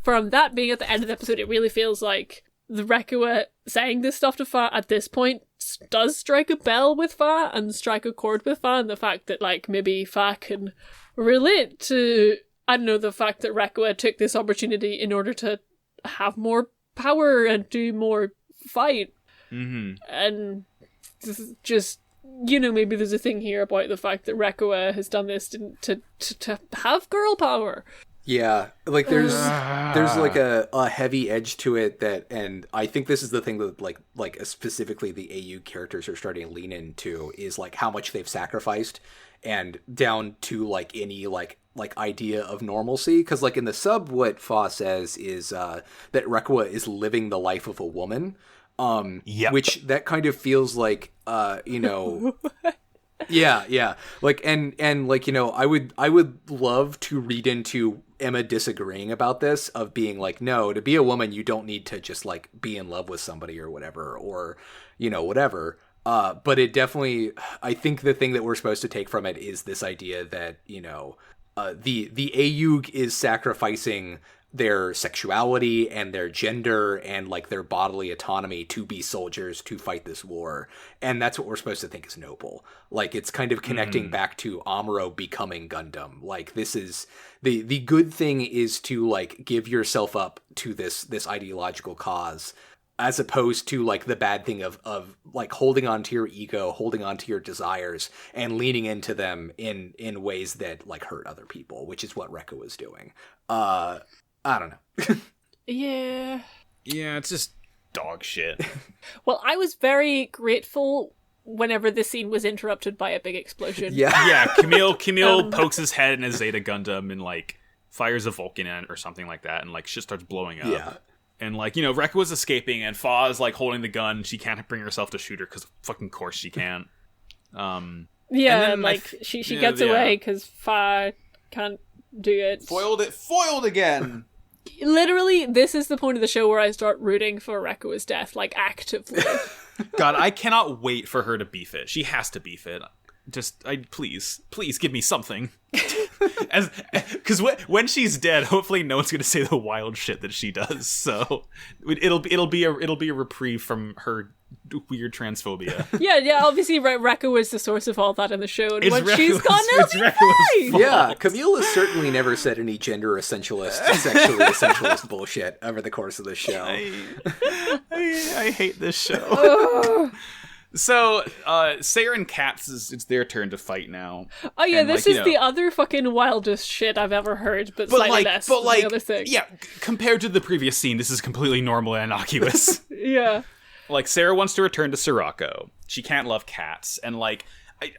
from that being at the end of the episode, it really feels like the Reccoa saying this stuff to Fa at this point does strike a bell with Fa and strike a chord with Fa, and the fact that, like, maybe Fa can relate to, I don't know, the fact that Reccoa took this opportunity in order to have more power and do more fight. Mm-hmm. And just, you know, maybe there's a thing here about the fact that Reccoa has done this to have girl power. Yeah, like there's like a heavy edge to it that, and I think this is the thing that like specifically the AU characters are starting to lean into, is like how much they've sacrificed, and down to like any like idea of normalcy. Because like in the sub, what Fa says is that Reccoa is living the life of a woman. Which that kind of feels like, you know, Yeah. Like and like, you know, I would love to read into Emma disagreeing about this, of being like, no, to be a woman you don't need to just like be in love with somebody or whatever, or, you know, whatever. But it definitely, I think the thing that we're supposed to take from it is this idea that, you know, the Ayug is sacrificing their sexuality and their gender and like their bodily autonomy to be soldiers to fight this war, and that's what we're supposed to think is noble. Like, it's kind of connecting back to Amuro becoming Gundam. Like, this is the good thing is to like give yourself up to this ideological cause, as opposed to like the bad thing of like holding on to your ego, holding on to your desires, and leaning into them in ways that like hurt other people, which is what Reccoa was doing. I don't know. Yeah, it's just dog shit. well, I was very grateful whenever the scene was interrupted by a big explosion. Yeah, Camille pokes his head in a Zeta Gundam and like fires a Vulcan in it or something like that, and like shit starts blowing up. Yeah. And like, you know, Reccoa's escaping and Fa is like holding the gun. She can't bring herself to shoot her because fucking course she can't. Yeah, like she gets away because Fa can't do it. Foiled again. Literally, this is the point of the show where I start rooting for Reccoa's death, like actively. God, I cannot wait for her to beef it. She has to beef it. Please give me something. Because when she's dead, hopefully no one's gonna say the wild shit that she does. So it'll be a reprieve from her weird transphobia. Yeah. Obviously, Reccoa is the source of all that in the show, and when she's gone, it's Reccoa's fault. Yeah, Camille has certainly never said any gender essentialist, sexually essentialist bullshit over the course of the show. I hate this show. So, Sarah and Katz, it's their turn to fight now. Oh yeah, and, this like, is the other fucking wildest shit I've ever heard, but slightly less than the other thing. Yeah, compared to the previous scene, this is completely normal and innocuous. Yeah. Like, Sarah wants to return to Sirocco. She can't love Katz, and like,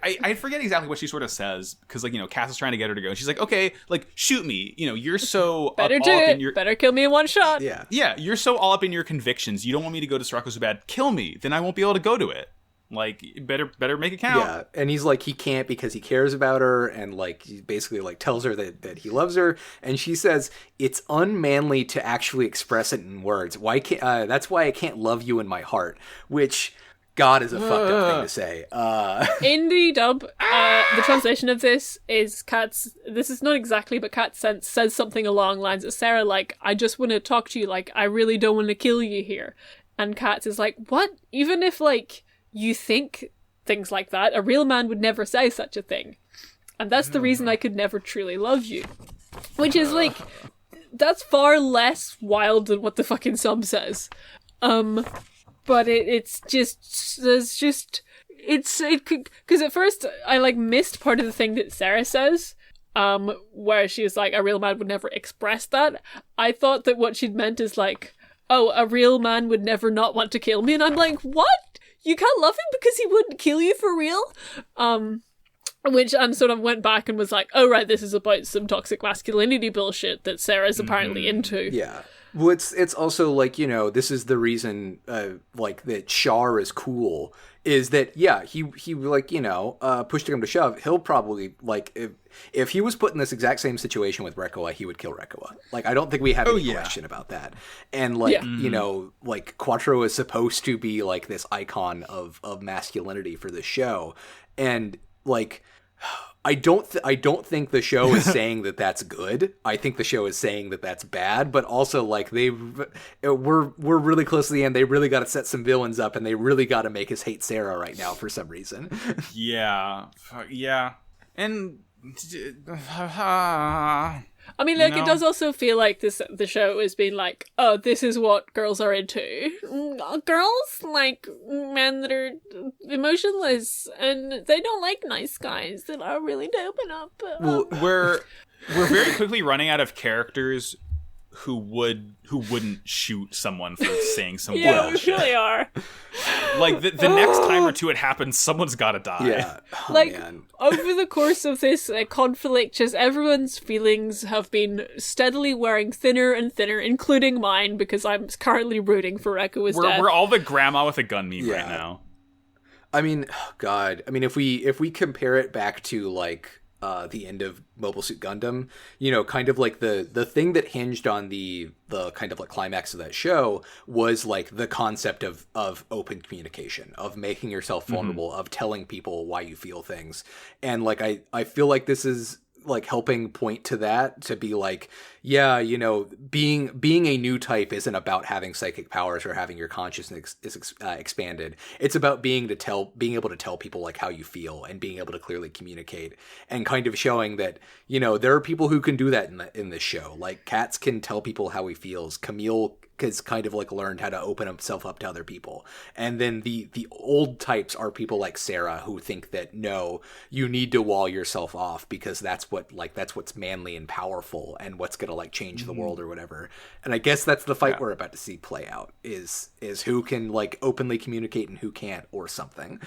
I forget exactly what she sort of says, because like, you know, Katz is trying to get her to go, and she's like, okay, like, shoot me. You know, you're so better do it. Better kill me in one shot. Yeah, you're so all up in your convictions. You don't want me to go to Sirocco so bad. Kill me, then I won't be able to go to it. Like, better make it count. Yeah, and he's like, he can't because he cares about her, and like, he basically like tells her that he loves her, and she says it's unmanly to actually express it in words. Why can't? That's why I can't love you in my heart. Which, God, is a fucked up thing to say. In the dub, the translation of this is Katz. This is not exactly, but Katz says something along lines of Sarah, like, I just want to talk to you. Like, I really don't want to kill you here. And Katz is like, what? Even if like you think things like that, a real man would never say such a thing. And that's the reason I could never truly love you. Which is like, that's far less wild than what the fucking sub says. But it's just, because at first I like missed part of the thing that Sarah says, where she's like, a real man would never express that. I thought that what she'd meant is like, oh, a real man would never not want to kill me. And I'm like, what? You can't love him because he wouldn't kill you for real? Which I sort of went back and was like, oh right, this is about some toxic masculinity bullshit that Sarah's apparently into. Yeah. Well, it's also like, you know, this is the reason like that Char is cool, is that he like, you know, push to come to shove, he'll probably like if he was put in this exact same situation with Reccoa, he would kill Reccoa. Like, I don't think we have any question about that. And like, you know, like Quattro is supposed to be like this icon of masculinity for the show, and like, I don't think the show is saying that that's good. I think the show is saying that that's bad. But also, like, we're really close to the end. They really got to set some villains up, and they really got to make us hate Sarah right now for some reason. Yeah, and I mean, like, it does also feel like the show is being like, oh, this is what girls are into. Girls like men that are emotionless, and they don't like nice guys that are really open up. Well, we're very quickly running out of characters who wouldn't shoot someone for saying some bullshit. We really are. Like, the next time or two it happens, someone's gotta die. Yeah. Oh, like, man. Over the course of this conflict, just everyone's feelings have been steadily wearing thinner and thinner, including mine, because I'm currently rooting for Reccoa's death. We're all the grandma with a gun meme right now. I mean, God. I mean, if we compare it back to like the end of Mobile Suit Gundam, kind of like the thing that hinged on the kind of like climax of that show was like the concept of open communication, of making yourself vulnerable, of telling people why you feel things. And like I feel like this is like helping point to that, to be like, yeah, being a new type isn't about having psychic powers or having your consciousness expanded. It's about being able to tell people like how you feel and being able to clearly communicate, and kind of showing that, there are people who can do that in this show. Like Katz can tell people how he feels. Camille has kind of like learned how to open himself up to other people. And then the old types are people like Sarah, who think that no, you need to wall yourself off because that's what's manly and powerful and what's gonna like change the world or whatever. And I guess that's the fight we're about to see play out, is who can like openly communicate and who can't, or something.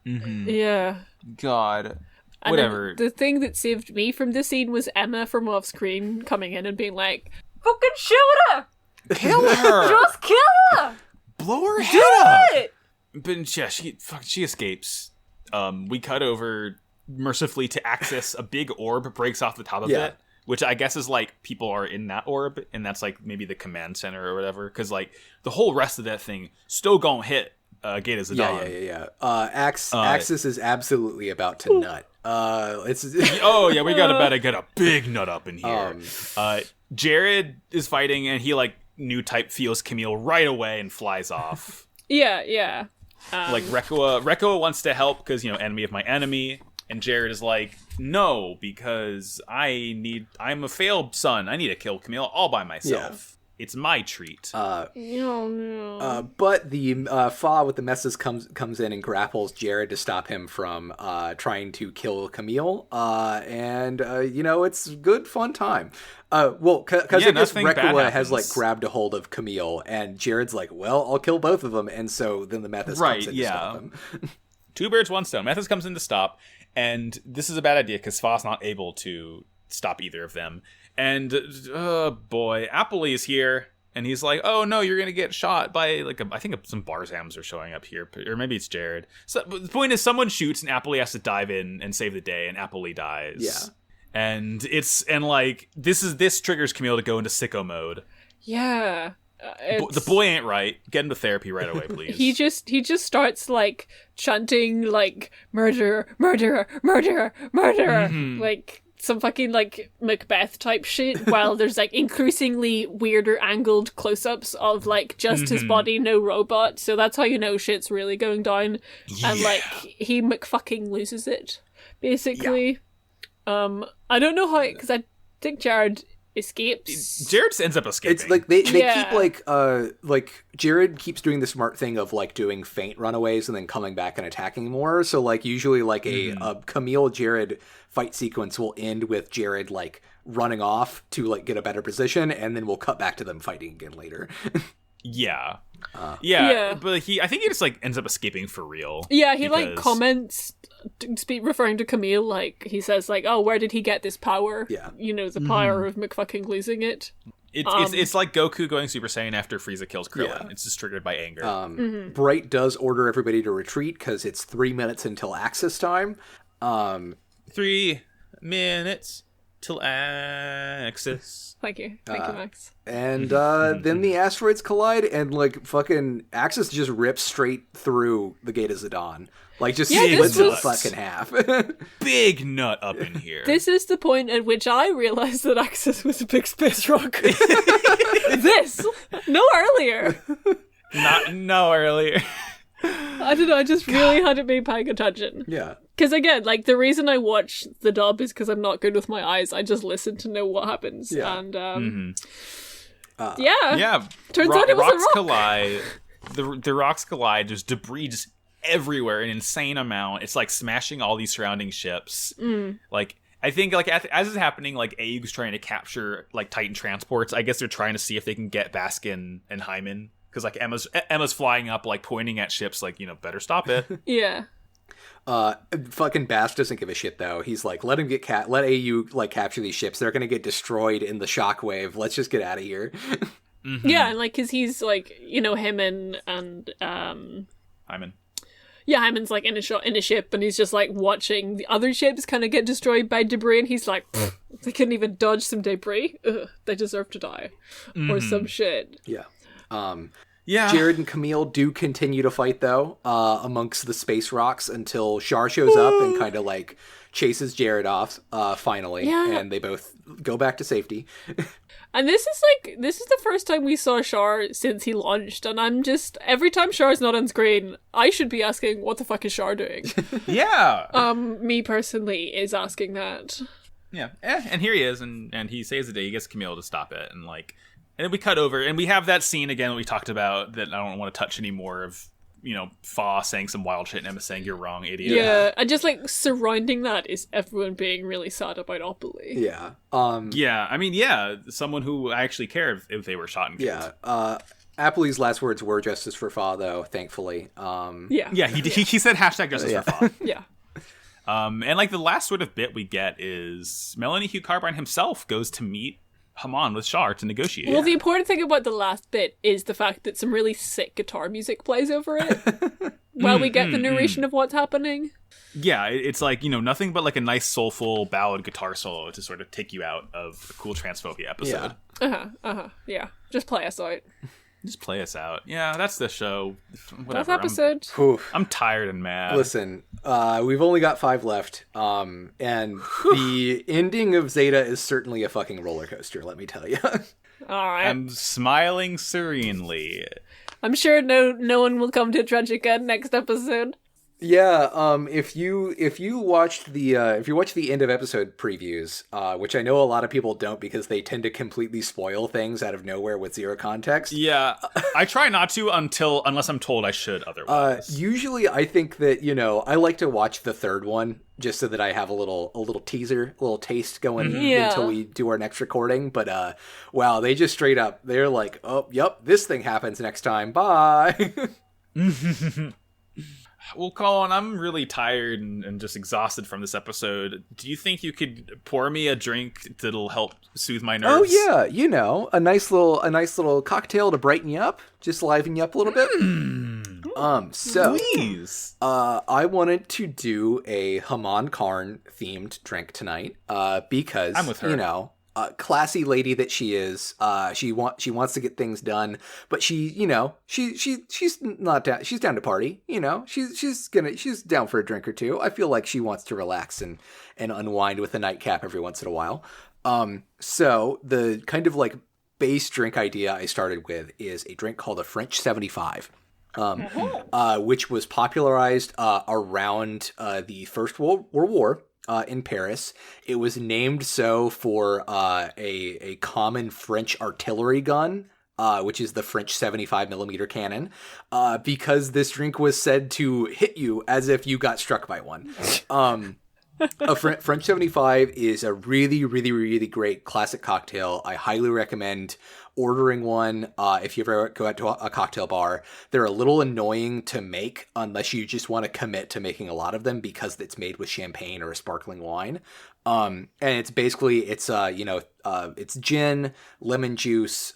Yeah. God. And Whatever. the thing that saved me from this scene was Emma from off screen coming in and being like, "Fucking shoot her! Kill her! Just kill her! Blow her Do head up! it!" But yeah, she escapes. We cut over mercifully to Axis. A big orb breaks off the top of it, which I guess is like people are in that orb, and that's like maybe the command center or whatever. Because like the whole rest of that thing still gonna hit Gate Dawn. Yeah. Axis is absolutely about to nut. It's oh yeah, we gotta get a big nut up in here. Jared is fighting, and he like new type feels Camille right away and flies off. Yeah. Like Reccoa wants to help because enemy of my enemy, and Jared is like, no, because I'm a failed son. I need to kill Camille all by myself. It's my treat. But the Fa with the messes comes in and grapples Jared to stop him from trying to kill Camille. It's good fun time. Because I guess Reccoa has like grabbed a hold of Camille, and Jared's like, well, I'll kill both of them, and so then the Methus comes in to stop him. Two birds, one stone. Methus comes in to stop, and this is a bad idea because Fa's not able to stop either of them. And boy, Appley is here, and he's like, "Oh no, you're gonna get shot by like I think some Barzams are showing up here, or maybe it's Jared." So the point is, someone shoots, and Appley has to dive in and save the day, and Appley dies. Yeah, and this triggers Camille to go into sicko mode. Yeah. The boy ain't right. Get him to therapy right away, please. He just starts like chanting like murderer, murderer, murderer, murderer, like some fucking like Macbeth type shit, while there's like increasingly weirder angled close-ups of like just his body, no robot. So that's how you know shit's really going down. And like he McFucking loses it, basically. I don't know how, because I think Jared escapes. Jared ends up escaping. It's like they keep like Jared keeps doing the smart thing of like doing feint runaways and then coming back and attacking more. So like usually like a Camille Jared fight sequence will end with Jared like running off to like get a better position, and then we'll cut back to them fighting again later. Yeah. But I think he just like ends up escaping for real. Yeah, he like comments referring to Camille, like he says like, "Oh, where did he get this power?" Yeah, the power of McFucking losing it. It's like Goku going Super Saiyan after Frieza kills Krillin. Yeah. It's just triggered by anger. Bright does order everybody to retreat because it's 3 minutes until Axis time. 3 minutes till Axis. Thank you, Max. And then the asteroids collide, and like fucking Axis just rips straight through the Gate of Dawn. Like just splits it fucking half. Big nut up in here. This is the point at which I realized that Axis was a big space rock. No earlier. No earlier. I don't know, I just really hadn't been paying attention. Yeah. Because again, like the reason I watch the dub is because I'm not good with my eyes. I just listen to know what happens. Yeah. And yeah. Turns out it was rocks a rock. collide. The rocks collide. There's debris just everywhere, an insane amount. It's like smashing all these surrounding ships. Like I think like as it's happening, like Aeg's trying to capture like Titan transports. I guess they're trying to see if they can get Baskin and Hyman, because like Emma's flying up, like pointing at ships, like better stop it. Yeah. Fucking Bass doesn't give a shit though. He's like, let AU like capture these ships. They're gonna get destroyed in the shockwave. Let's just get out of here. Yeah, and like, cause he's like, him and Hyman. Yeah, Hyman's like in a ship, and he's just like watching the other ships kind of get destroyed by debris, and he's like, they couldn't even dodge some debris. Ugh, they deserve to die, or some shit. Yeah. Yeah. Jared and Camille do continue to fight though, amongst the space rocks until Char shows up and kind of like chases Jared off, finally, and they both go back to safety. And this is the first time we saw Char since he launched, and I'm just, every time Char's not on screen, I should be asking, what the fuck is Char doing? Yeah. Me personally is asking that. Yeah. And here he is, and he saves the day. He gets Camille to stop it, and like, and then we cut over, and we have that scene again that we talked about that I don't want to touch anymore of, you know, Fa saying some wild shit and Emma saying, "You're wrong, idiot." Yeah, and just like surrounding that is everyone being really sad about Opoly. Yeah. Yeah, I mean, yeah, someone who I actually care if they were shot and killed. Yeah. Apley's last words were justice for Fa, though, thankfully. Yeah, he said hashtag justice for Fa. Yeah. And like the last sort of bit we get is Melanie Hugh Carbine himself goes to meet Haman with Char to negotiate. Well, the important thing about the last bit is the fact that some really sick guitar music plays over it while we get the narration of what's happening. Yeah, it's like, you know, nothing but like a nice soulful ballad guitar solo to sort of take you out of a cool transphobia episode. Yeah. Just play us out. Just play us out. Yeah, that's the show. Whatever. Last episode. I'm tired and mad. Listen, we've only got 5 left, and the ending of Zeta is certainly a fucking roller coaster, let me tell you. Alright. I'm smiling serenely. I'm sure no one will come to a tragic end next episode. Yeah, if you watched the end of episode previews, which I know a lot of people don't because they tend to completely spoil things out of nowhere with zero context. Yeah, I try not to unless I'm told I should otherwise. Usually I think that, you know, I like to watch the third one just so that I have a little teaser, a little taste going until we do our next recording. But wow, they just straight up, they're like, oh, yep, this thing happens next time. Bye. Well, Colin, I'm really tired and just exhausted from this episode. Do you think you could pour me a drink that'll help soothe my nerves? Oh yeah, you know, a nice little cocktail to brighten you up, just liven you up a little bit. So please, I wanted to do a Haman Karn themed drink tonight, because I'm with her. You know, classy lady that she is, she wants to get things done, but she's not down. She's down to party. You know, she's down for a drink or two. I feel like she wants to relax and unwind with a nightcap every once in a while. So the kind of like base drink idea I started with is a drink called a French 75. Which was popularized around the First World War. In Paris. It was named so for a common French artillery gun, which is the French 75mm cannon, because this drink was said to hit you as if you got struck by one. A French 75 is a really, really, really great classic cocktail. I highly recommend ordering one if you ever go out to a cocktail bar. They're a little annoying to make unless you just want to commit to making a lot of them because it's made with champagne or a sparkling wine. And it's basically, it's gin, lemon juice,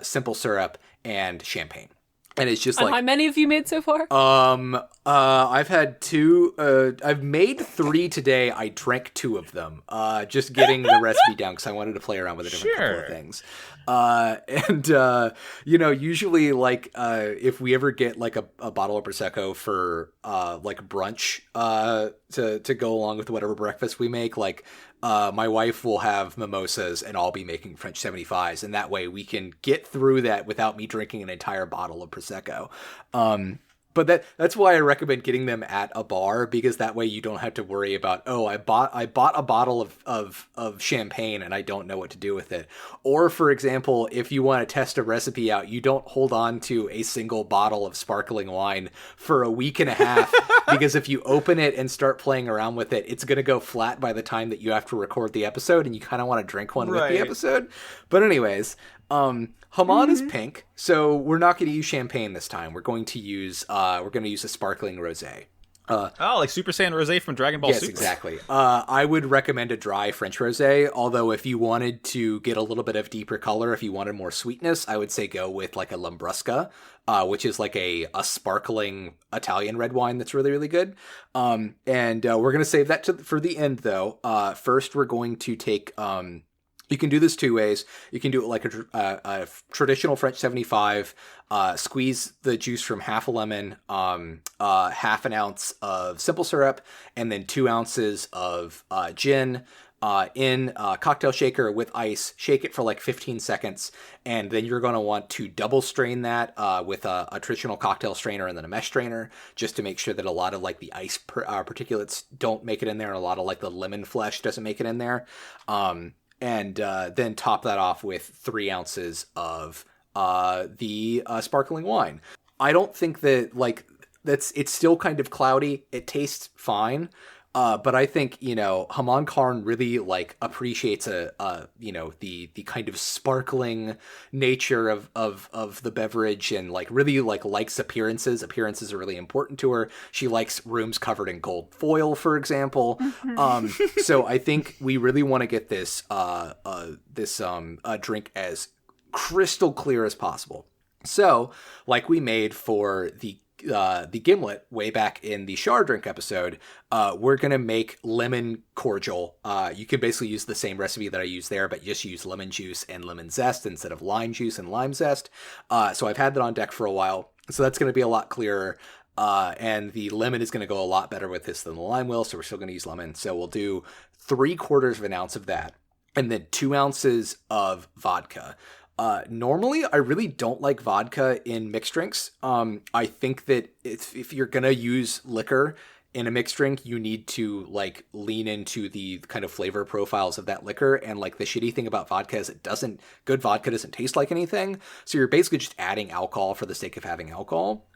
simple syrup, and champagne. And it's just and how many have you made so far? I've had 2. I've made 3 today. I drank 2 of them. Just getting the recipe down because I wanted to play around with a different couple of things. Usually like if we ever get like a bottle of prosecco for like brunch to go along with whatever breakfast we make, like my wife will have mimosas and I'll be making French 75s, and that way we can get through that without me drinking an entire bottle of prosecco. But that's why I recommend getting them at a bar, because that way you don't have to worry about, oh, I bought a bottle of champagne and I don't know what to do with it. Or, for example, if you want to test a recipe out, you don't hold on to a single bottle of sparkling wine for a week and a half, because if you open it and start playing around with it, it's going to go flat by the time that you have to record the episode, and you kind of want to drink one with the episode. But anyways, Haman is pink, so we're not going to use champagne this time. We're going to use a sparkling rosé. Like Super Saiyan Rosé from Dragon Ball Yes, Super. exactly. I would recommend a dry French rosé, although if you wanted to get a little bit of deeper color, if you wanted more sweetness, I would say go with like a Lambrusca, which is like a sparkling Italian red wine that's really, really good. And we're going to save that for the end, though. First, we're going to take... you can do this two ways. You can do it like a traditional French 75, squeeze the juice from half a lemon, half an ounce of simple syrup, and then 2 ounces of gin in a cocktail shaker with ice. Shake it for like 15 seconds, and then you're going to want to double strain that with a traditional cocktail strainer and then a mesh strainer, just to make sure that a lot of like the ice particulates don't make it in there, and a lot of like the lemon flesh doesn't make it in there. And then top that off with 3 ounces of the sparkling wine. I don't think that like it's still kind of cloudy. It tastes fine. But I think, Haman Karn really like appreciates the kind of sparkling nature of the beverage, and like really likes appearances. Appearances are really important to her. She likes rooms covered in gold foil, for example. So I think we really want to get this drink as crystal clear as possible. So, like we made for the gimlet way back in the Char drink episode, we're gonna make lemon cordial. You can basically use the same recipe that I used there, but just use lemon juice and lemon zest instead of lime juice and lime zest. So I've had that on deck for a while, so that's gonna be a lot clearer. And the lemon is gonna go a lot better with this than the lime will, so we're still gonna use lemon. So we'll do 3/4 of an ounce of that, and then 2 ounces of vodka. Normally, I really don't like vodka in mixed drinks. I think that if you're gonna use liquor in a mixed drink, you need to like lean into the kind of flavor profiles of that liquor. And like the shitty thing about vodka is good vodka doesn't taste like anything. So you're basically just adding alcohol for the sake of having alcohol.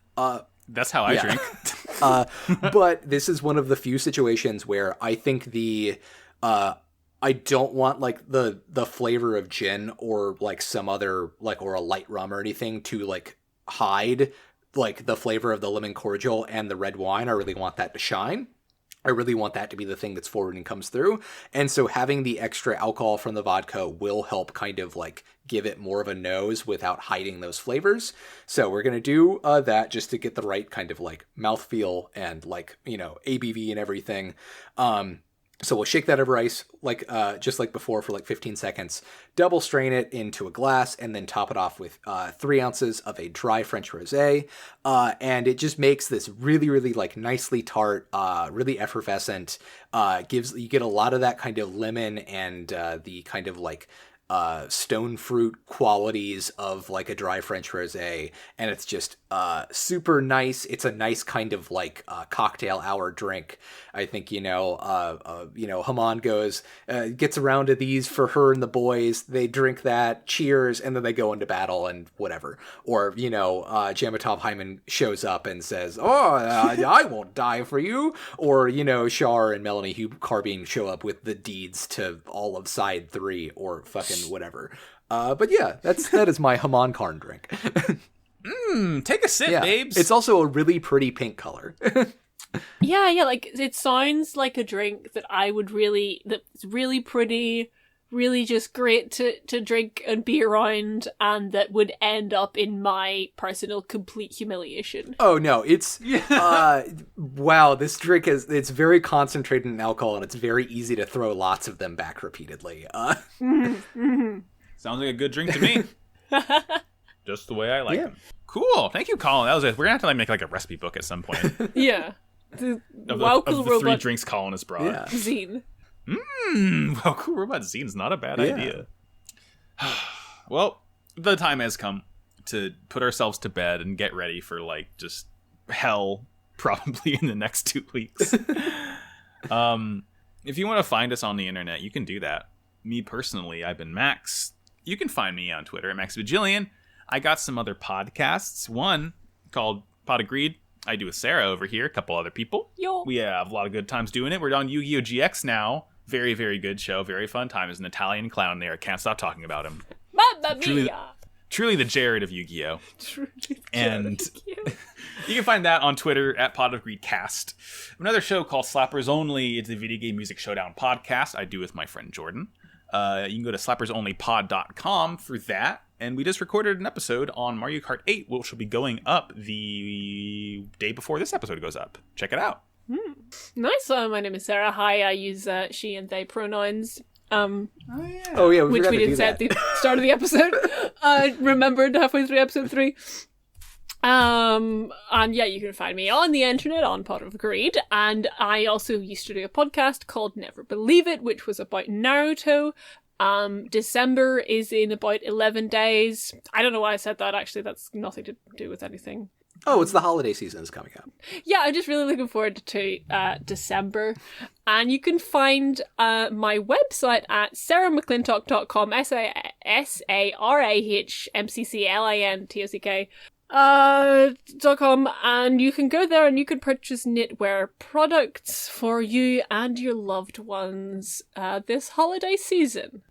That's how I drink. But this is one of the few situations where I think I don't want like the flavor of gin or like some other like or a light rum or anything to like hide like the flavor of the lemon cordial and the red wine. I really want that to shine. I really want that to be the thing that's forward and comes through. And so having the extra alcohol from the vodka will help kind of like give it more of a nose without hiding those flavors. So we're going to do that just to get the right kind of like mouthfeel and like, ABV and everything. So we'll shake that over ice, like just like before, for like 15 seconds, double strain it into a glass, and then top it off with 3 ounces of a dry French rosé. And it just makes this really, really like nicely tart, really effervescent. You get a lot of that kind of lemon and the kind of like stone fruit qualities of like a dry French rosé, and it's just super nice. It's a nice kind of like cocktail hour drink. I think Haman gets around to these for her and the boys. They drink that, cheers, and then they go into battle and whatever. Or Jamatov Hyman shows up and says, "Oh, I won't die for you." Or Char and Melanie Hugh Carbine show up with the deeds to all of side 3 or fucking whatever. But yeah, that is my Haman Karn drink. Take a sip, babes. It's also a really pretty pink color. Yeah, like it sounds like a drink that that's really pretty, really just great to drink and be around, and that would end up in my personal complete humiliation. Oh no, it's wow, this drink it's very concentrated in alcohol, and it's very easy to throw lots of them back repeatedly. Sounds like a good drink to me. Just the way I like them. Cool. Thank you, Colin. We're gonna have to make like a recipe book at some point. Yeah. Of the 3 drinks Colin has brought. Yeah. Zine. Wow, Cool Robot Zine's not a bad idea. Well, the time has come to put ourselves to bed and get ready for like just hell probably in the next 2 weeks. If you want to find us on the internet, you can do that. Me personally, I've been Max. You can find me on Twitter at MaxVigilian. I got some other podcasts. One called Pod Agreed. I do with Sarah over here, a couple other people. Yo. We have a lot of good times doing it. We're on Yu-Gi-Oh! GX now. Very, very good show. Very fun time. There's an Italian clown there. I can't stop talking about him. Mamma Truly, mia! Truly the Jared of Yu-Gi-Oh! Truly And cute. you can find that on Twitter at Pod of Greed Cast. Another show called Slappers Only. It's a video game music showdown podcast I do with my friend Jordan. You can go to slappersonlypod.com for that. And we just recorded an episode on Mario Kart 8, which will be going up the day before this episode goes up. Check it out. Nice. My name is Sarah. Hi, I use she and they pronouns. Oh yeah, Which forgot we to didn't do say that. at the start of the episode. Remembered halfway through episode 3. And yeah, you can find me on the internet on Pod of Greed, and I also used to do a podcast called Never Believe It, which was about Naruto. December is in about 11 days. I don't know why I said that, actually. That's nothing to do with anything. Oh, it's the holiday season is coming up. Yeah, I'm just really looking forward to December. And you can find my website at sarahmcclintock.com, sarahmcclintock.com, and you can go there and you can purchase knitwear products for you and your loved ones this holiday season.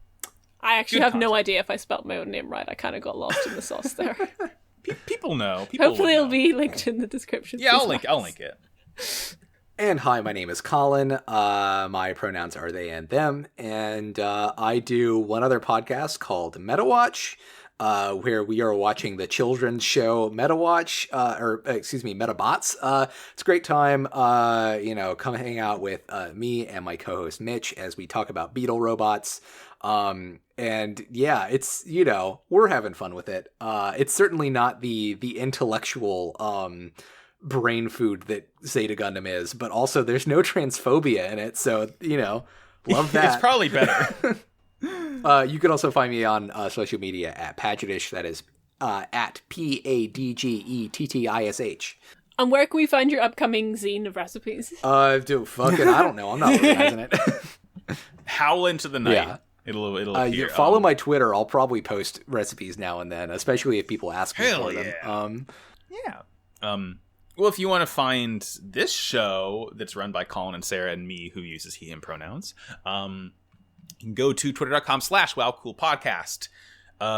I actually have no idea if I spelt my own name right. I kind of got lost in the sauce there. People know. People Hopefully would it'll know. be linked in the description. Yeah, I'll link it. And hi, my name is Colin. My pronouns are they and them, and I do one other podcast called MetaWatch, where we are watching the children's show MetaWatch, Metabots. It's a great time. Come hang out with me and my co-host Mitch as we talk about beetle robots. And yeah, it's, we're having fun with it. It's certainly not the intellectual brain food that Zeta Gundam is, but also there's no transphobia in it, so love that. It's probably better. You can also find me on social media at Padgetish. That is at PADGETTISH. And where can we find your upcoming zine of recipes? I don't know. I'm not organizing it. Howl into the night. Yeah. It'll appear. Follow my Twitter. I'll probably post recipes now and then, especially if people ask me Hell for them. yeah. Well, if you want to find this show that's run by Colin and Sarah and me, who uses he, him pronouns, you can go to twitter.com/wowcoolpodcast.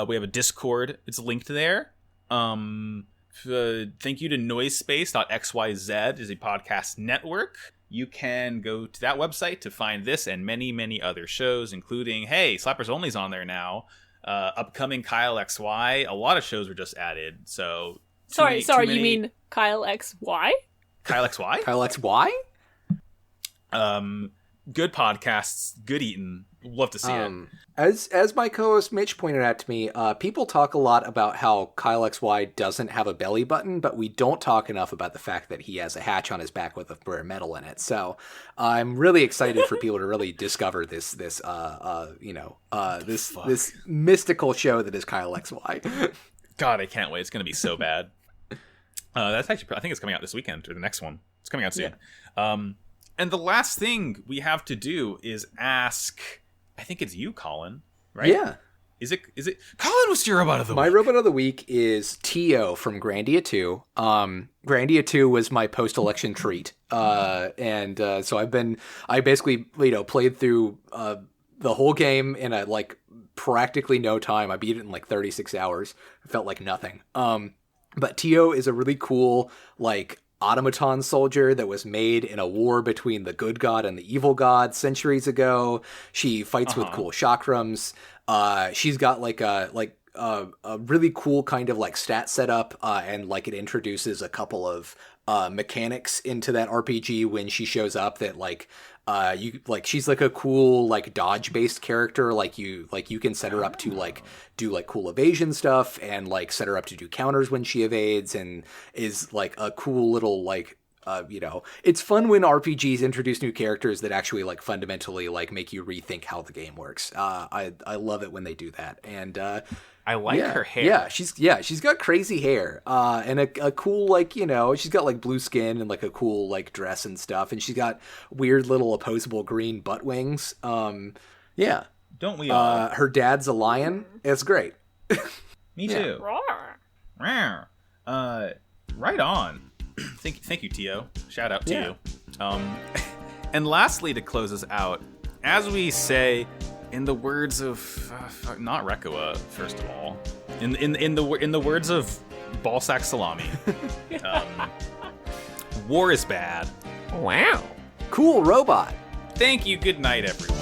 We have a Discord. It's linked there. Thank you to Noisespace.xyz is a podcast network. You can go to that website to find this and many, many other shows, including, hey, Slappers Only's on there now. Upcoming Kyle XY. A lot of shows were just added, so... Sorry, you mean Kyle XY? Kyle XY? Kyle XY? Good podcasts, good eating. Love to see it. As my co-host Mitch pointed out to me, people talk a lot about how Kyle XY doesn't have a belly button, but we don't talk enough about the fact that he has a hatch on his back with a rare metal in it. So I'm really excited for people to really discover this mystical show that is Kyle XY. God, I can't wait. It's going to be so bad. That's actually, I think it's coming out this weekend or the next one. It's coming out soon. Yeah. And the last thing we have to do is ask, I think it's you, Colin, right? Yeah. Is it Colin, what's your robot of the week? My robot of the week is Tio from Grandia 2. Grandia 2 was my post-election treat. So I basically, played through the whole game in practically no time. I beat it in 36 hours. It felt like nothing. But Tio is a really cool, automaton soldier that was made in a war between the good god and the evil god centuries ago. She fights with cool chakrams. She's got a really cool kind of stat setup, and it introduces a couple of mechanics into that RPG when she shows up that she's a cool dodge based character. You can set her up to do cool evasion stuff and set her up to do counters when she evades, and is a cool little it's fun when RPGs introduce new characters that actually fundamentally make you rethink how the game works. I love it when they do that. And I like her hair. She's got crazy hair, and a cool she's got blue skin and a cool dress and stuff, and she's got weird little opposable green butt wings. Don't we all? Her dad's a lion. It's great. Me too. Right on. Thank you, Tio. Shout out to you. And lastly, to close us out, as we say in the words of not Reccoa, first of all, In the words of Ballsack Salami, war is bad. Wow. Cool robot. Thank you. Good night, everyone.